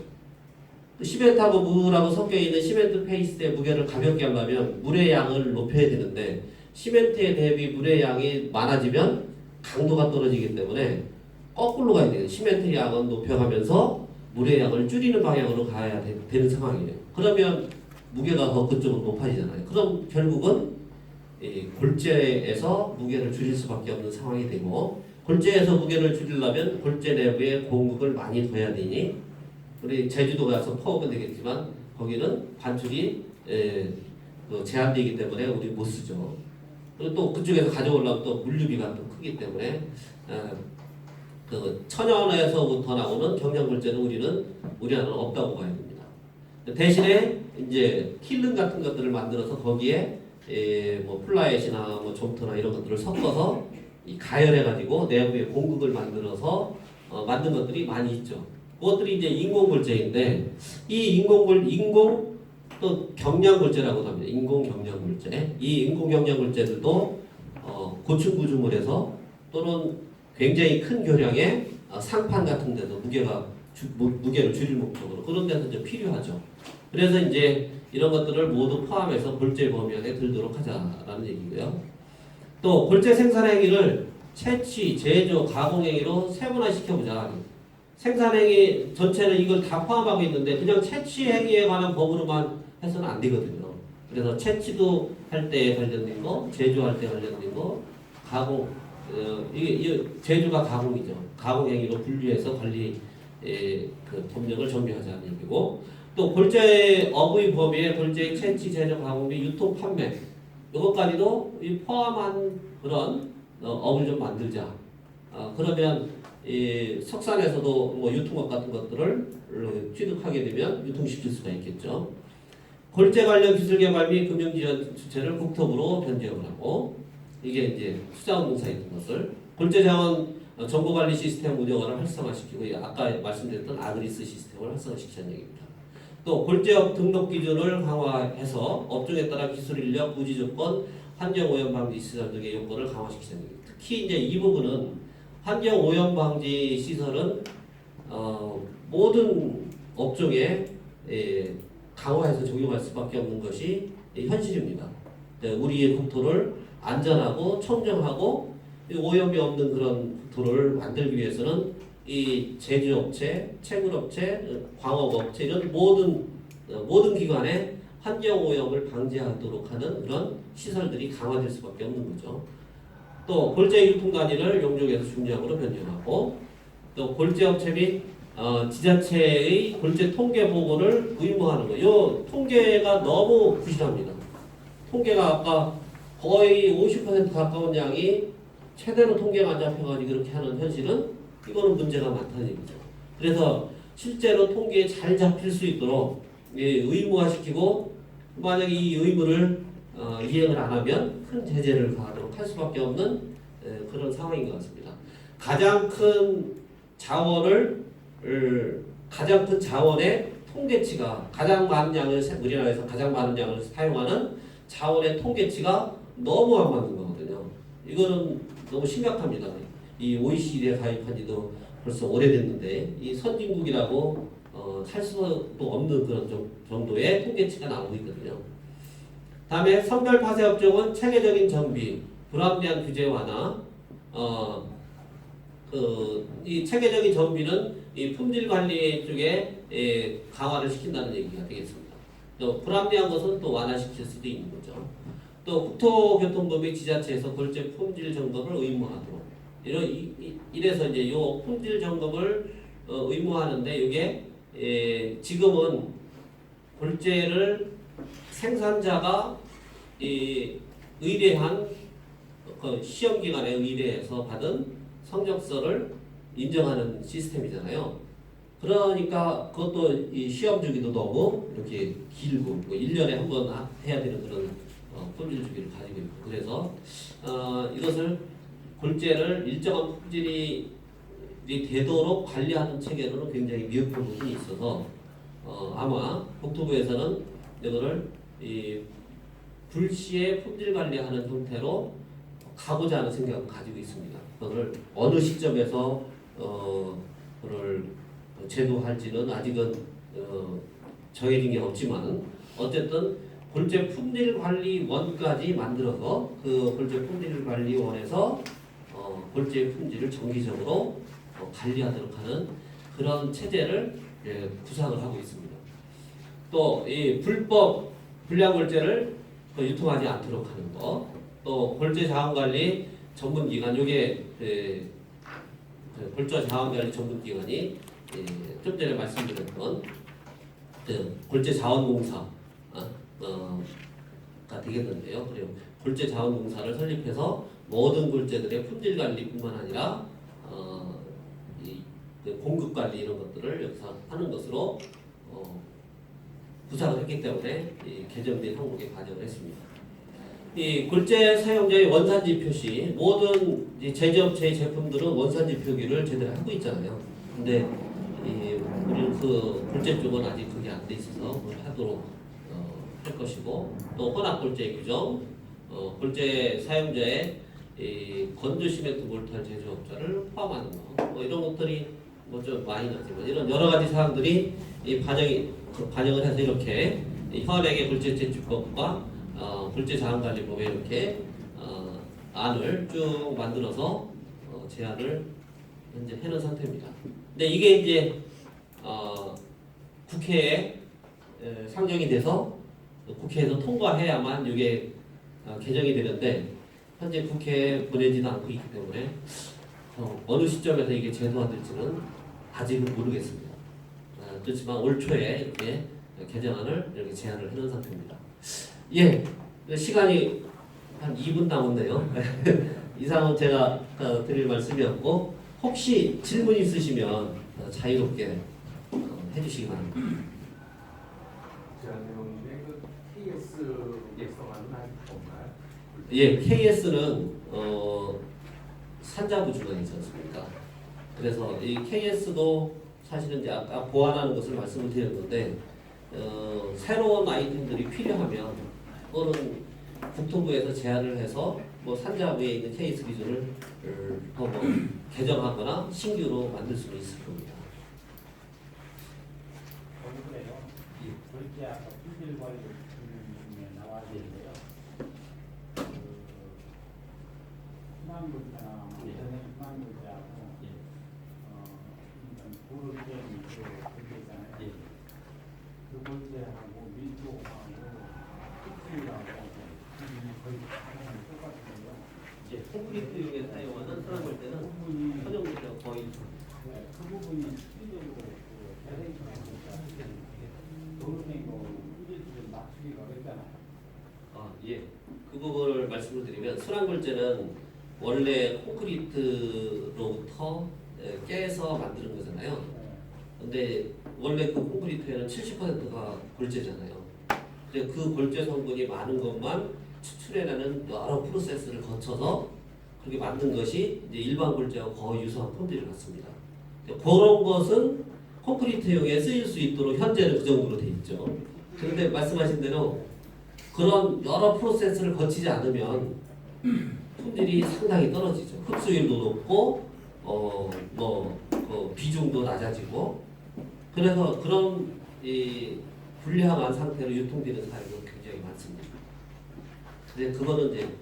B: 시멘트하고 물하고 섞여 있는 시멘트 페이스의 무게를 가볍게 하려면 물의 양을 높여야 되는데 시멘트에 대비 물의 양이 많아지면 강도가 떨어지기 때문에 거꾸로 가야 돼요. 시멘트 양은 높여가면서 물의 양을 줄이는 방향으로 가야 되는 상황이에요. 그러면 무게가 더 그쪽으로 높아지잖아요. 그럼 결국은 이 골재에서 무게를 줄일 수밖에 없는 상황이 되고 골재에서 무게를 줄이려면 골재 내부에 공극을 많이 둬야 되니 우리 제주도 가서 퍼오면 되겠지만 거기는 관출이 제한되기 때문에 우리 못 쓰죠. 그리고 또 그쪽에서 가져오려면 또 물류비가 또 크기 때문에 그 천연에서부터 나오는 경량골재는 우리나라는 없다고 봐야 됩니다. 대신에 이제 킬름 같은 것들을 만들어서 거기에 뭐 플라엣이나 뭐 점토나 이런 것들을 섞어서 가열해가지고 내부에 공극을 만들어서 만든 것들이 많이 있죠. 그것들이 이제 인공골재인데 이 인공 또 경량골재라고도 합니다. 인공 경량골재. 이 인공 경량골재들도 고층 구조물에서 또는 굉장히 큰 교량의 상판 같은 데서 무게를 줄일 목적으로 그런 데서 이제 필요하죠. 그래서 이제 이런 것들을 모두 포함해서 골재 범위 안에 들도록 하자라는 얘기고요. 또 골재 생산 행위를 채취, 제조, 가공 행위로 세분화시켜보자. 생산 행위 전체는 이걸 다 포함하고 있는데 그냥 채취 행위에 관한 법으로만 해서는 안 되거든요. 그래서 채취도 할 때 관련된 거, 제조할 때 관련된 거, 가공, 이게 제조가 가공이죠. 가공 행위로 분류해서 관리 그 법령을 정비하자는 얘기고 또 골재 어부의 범위에 골재의 채취, 제조, 가공 및 유통, 판매 이것까지도 포함한 그런 업을 좀 만들자. 그러면 이 석산에서도 뭐 유통업 같은 것들을 취득하게 되면 유통시킬 수가 있겠죠. 골재 관련 기술 개발 및 금융 지원 주체를 국토부로 변경을 하고 이게 이제 수자원공사 있는 것을 골재 자원 정보 관리 시스템 운영을 활성화시키고 아까 말씀드렸던 아그리스 시스템을 활성화시키자는 얘기입니다. 또 골재업 등록 기준을 강화해서 업종에 따라 기술 인력, 부지 조건, 환경 오염 방지 시설 등의 요건을 강화시키자는 얘기입니다. 특히 이제 이 부분은 환경 오염 방지 시설은 모든 업종에 강화해서 적용할 수밖에 없는 것이 현실입니다. 우리의 국토를 안전하고 청정하고 오염이 없는 그런 국토를 만들기 위해서는 이 제조업체, 채굴업체, 광업업체 이런 모든 기관에 환경 오염을 방지하도록 하는 그런 시설들이 강화될 수밖에 없는 거죠. 또 골재 유통 단위를 용적에서 중량으로 변경하고 또 골재업체 및 지자체의 골재 통계 보고를 의무화하는 거. 이 통계가 너무 부실합니다. 통계가 아까 거의 50% 가까운 양이 최대로 통계가 안 잡혀가지고 그렇게 하는 현실은 이거는 문제가 많다는 얘기죠. 그래서 실제로 통계에 잘 잡힐 수 있도록 의무화시키고 만약 이 의무를 이행을 안 하면 큰 제재를 가하도록 할 수밖에 없는 그런 상황인 것 같습니다. 가장 큰 자원의 통계치가 가장 많은 양을 우리나라에서 가장 많은 양을 사용하는 자원의 통계치가 너무 안 맞는 거거든요. 이거는 너무 심각합니다. 이 OECD에 가입한 지도 벌써 오래됐는데 이 선진국이라고 찰 수도 없는 그런 정도의 통계치가 나오고 있거든요. 다음에 선별 파쇄 업종은 체계적인 정비, 불합리한 규제 완화. 이 체계적인 정비는 이 품질 관리 쪽에 강화를 시킨다는 얘기가 되겠습니다. 또 불합리한 것은 또 완화시킬 수도 있는 거죠. 또 국토교통부의 지자체에서 골재 품질 점검을 의무하도록. 이래서 이제 요 품질 점검을 의무하는데 이게 지금은 골재를 생산자가 의뢰한 그 시험 기관에 의뢰해서 받은 성적서를 인정하는 시스템이잖아요. 그러니까 그것도 이 시험 주기도 너무 이렇게 길고 뭐 1년에 한 번 해야 되는 그런 품질 주기를 가지고 있고 그래서 이것을 골재를 일정한 품질이 되도록 관리하는 체계로는 굉장히 미흡한 부분이 있어서 아마 국토부에서는 이거를 이 불시에 품질 관리하는 형태로 가고자 하는 생각을 가지고 있습니다. 그걸 어느 시점에서 그걸 제도할지는 아직은 정해진 게 없지만 어쨌든 골재 품질관리원까지 만들어서 그 골재 품질관리원에서 골재 품질을 정기적으로 관리하도록 하는 그런 체제를 구상을 하고 있습니다. 또 이 불법 불량 골재를 유통하지 않도록 하는 것, 또 골재 자원관리 전문기관, 요게 골재 자원관리 전문기관이 좀 전에 말씀드렸던 골재 자원공사가 되겠는데요. 그리고 골재 자원공사를 설립해서 모든 골재들의 품질 관리뿐만 아니라 공급 관리 이런 것들을 여기서 하는 것으로 구상을 했기 때문에 개정된 항목에 반영을 했습니다. 이 골재 사용자의 원산지 표시, 모든 제조업체의 제품들은 원산지 표기를 제대로 하고 있잖아요. 근데 우리는 그 골재 쪽은 아직 그게 안 돼 있어서 그걸 하도록 할 것이고, 또 혼합 골재 규정, 골재 사용자의 건조 시멘트 몰탈 제조업자를 포함하는 거, 뭐 이런 것들이 뭐 좀 많이 나지만 이런 여러 가지 사항들이 반영을 해서 이렇게 현행의 골재 제출법과 골재 자원관리법에 이렇게 안을 쭉 만들어서 제안을 현재 해놓은 상태입니다. 근데 이게 이제 국회에 상정이 돼서 국회에서 통과해야만 이게 개정이 되는데 현재 국회에 보내지도 않고 있기 때문에 어느 시점에서 이게 제도화될지는 아직은 모르겠습니다. 그렇지만 올 초에 이렇게 개정안을 이렇게 제안을 해놓은 상태입니다. 예, 시간이 한 2분 남았네요. 이상은 제가 드릴 말씀이었고 혹시 질문 있으시면 자유롭게 해주시기 바랍니다.
C: 그 KS 예성안은 아직 없나요?
B: 예, KS는 산자부 주관이지 않습니까? 그래서 이 KS도 사실은 이제 아까 보완하는 것을 말씀을 드렸는데 새로운 아이템들이 필요하면 또는 국토부에서 제안을 해서 뭐 산자부에 있는 KS 기준을 더 뭐 개정하거나 신규로 만들 수는 있을 겁니다.
D: 그래요. 그렇게 아까 품질 관리 중에 나와야 되는데요. 희망글자나 희망글자하고 도로 게임 그게 있잖아요. 그 골재하고 밀도하고 특수하고 거의 똑같은데요.
B: 이제 콘크리트용에 사용하는 사람볼 때는 선형물이랑 거의
D: 그 부분이 실질적으로 대생이니까 도로행거 문제들을 맞추기가 어렵잖아요.
B: 예. 그 부분을 말씀을 드리면 순환골재는 원래 콘크리트로부터 깨서 만드는 거잖아요. 근데 원래 그 콘크리트에는 70%가 골재잖아요. 근데 그 골재 성분이 많은 것만 추출해내는 여러 프로세스를 거쳐서 그렇게 만든 것이 이제 일반 골재와 거의 유사한 품질을 갖습니다. 그런 것은 콘크리트용에 쓰일 수 있도록 현재는 그 정도로 돼 있죠. 그런데 말씀하신 대로 그런 여러 프로세스를 거치지 않으면 품질이 상당히 떨어지죠. 흡수율도 높고 비중도 낮아지고 그래서 그런 이 불량한 상태로 유통되는 사례가 굉장히 많습니다. 근데 그거는 이제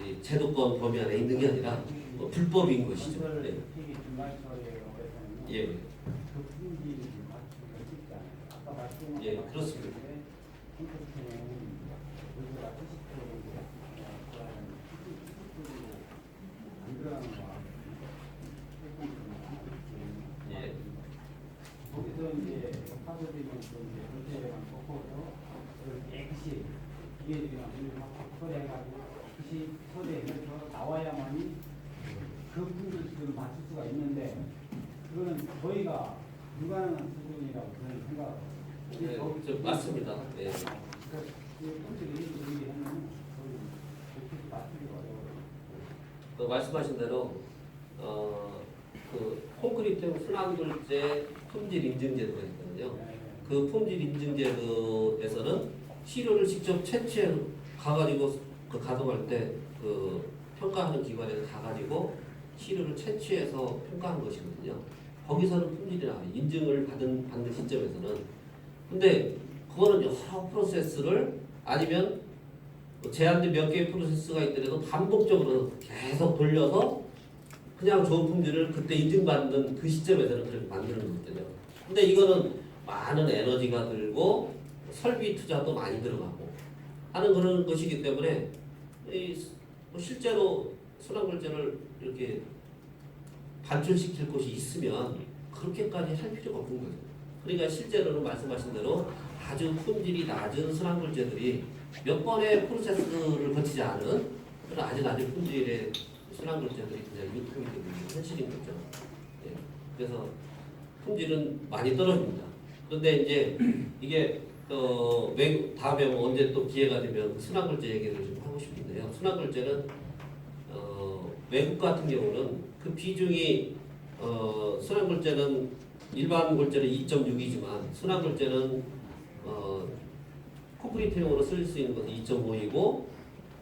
B: 이 제도권 범위 안에 있는 게 아니라 불법인 것이죠. 네.
D: 튀기 중간철에 오래되면
B: 예,
D: 그 품질이 맞추기가 쉽지 않아요. 아까 말씀하신
B: 예, 그렇습니다.
D: 컴퓨터는 우리가 70%로 안 들어가는 거
B: 예.
D: 거기서 이제 파서들면서 이제 전체만 꺾어서 그걸 깨끗이 기계들이랑 처리해가지고 깨끗이 처리해서 나와야만이 그 품질을 맞출 수가 있는데 그거는 저희가 불가능한 수준이라고 저는 생각합니다.
B: 네, 맞습니다. 네.
D: 그러니까 그 품질이 우리 하면 거의 그렇게 맞추기가 어려워요.
B: 말씀하신 대로 그 콘크리트 순환굴재 품질 인증제도가 있거든요. 그 품질 인증제도에서는 시료를 직접 채취해 가가지고 그 가동할 때 그 평가하는 기관에 가가지고 시료를 채취해서 평가하는 것이거든요. 거기서는 품질이나 인증을 받는 시점에서는 근데 그거는 여러 프로세스를 아니면 제한된 몇 개의 프로세스가 있더라도 반복적으로 계속 돌려서 그냥 좋은 품질을 그때 인증받는 그 시점에서는 그렇게 만드는 거거든요. 근데 이거는 많은 에너지가 들고 설비 투자도 많이 들어가고 하는 그런 것이기 때문에 실제로 순환굴재를 이렇게 반출시킬 곳이 있으면 그렇게까지 할 필요가 없는 거죠. 그러니까 실제로는 말씀하신 대로 아주 품질이 낮은 순환굴재들이 몇 번의 프로세스를 거치지 않은 그런 아주 낮은 품질의 순환굴재들이 그냥 유통이 되는 게 현실인 거죠. 예. 그래서 품질은 많이 떨어집니다. 그런데 이제 이게 다음에 뭐 언제 또 기회가 되면 순환굴재 얘기를 좀 하고 싶은데요. 순환굴재는 외국 같은 경우는 그 비중이 순환굴재는 일반 골재는 2.6이지만 순환굴재는 콘크리트용으로 쓸 수 있는 것은 2.5이고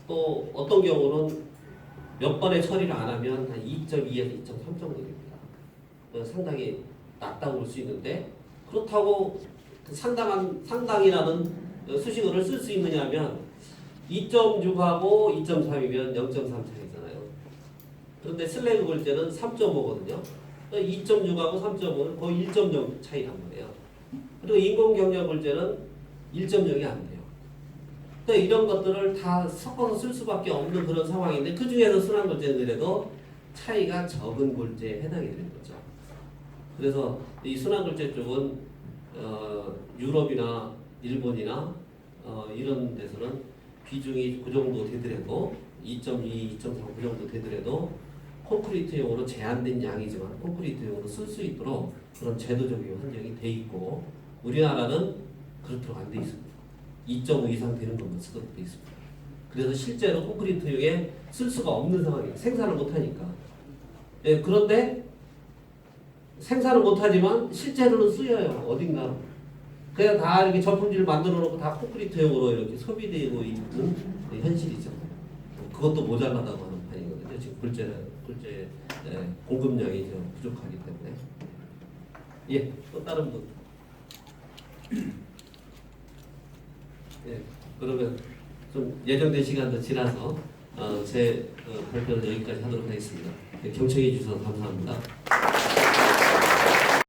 B: 또 어떤 경우는 몇 번의 처리를 안 하면 한 2.2에서 2.3 정도 됩니다. 상당히 낮다고 볼 수 있는데 그렇다고 상당이라는 수식어를 쓸 수 있느냐면 2.6하고 2.3이면 0.3 차이잖아요. 그런데 슬래그 골재는 3.5거든요. 2.6하고 3.5는 거의 1.0 차이란 말이에요. 그리고 인공경량 골재는 1.0이 안 돼요. 그러니까 이런 것들을 다 섞어서 쓸 수밖에 없는 그런 상황인데 그 중에서 순환골재는 그래도 차이가 적은 골재에 해당이 되는 거죠. 그래서 이 순환골재 쪽은 유럽이나 일본이나 이런 데서는 비중이 그 정도 되더라도 2.2, 2.3 그 정도 되더라도 콘크리트용으로 제한된 양이지만 콘크리트용으로 쓸 수 있도록 그런 제도적인 환경이 돼 있고 우리나라는 그렇도록 안 돼 있습니다. 2.5 이상 되는 것만 쓰도록 돼 있습니다. 그래서 실제로 콘크리트용에 쓸 수가 없는 상황이에요. 생산을 못하니까. 예, 그런데 생산을 못하지만 실제로는 쓰여요. 어딘가. 그냥 다 이렇게 저품질을 만들어 놓고 다 콘크리트용으로 이렇게 소비되고 있는 현실이죠. 그것도 모자라다고 하는 판이거든요. 지금 골재 공급량이 좀 부족하기 때문에. 예, 또 다른 분. 예, 그러면 좀 예정된 시간도 지나서 제 발표는 여기까지 하도록 하겠습니다. 예, 경청해 주셔서 감사합니다.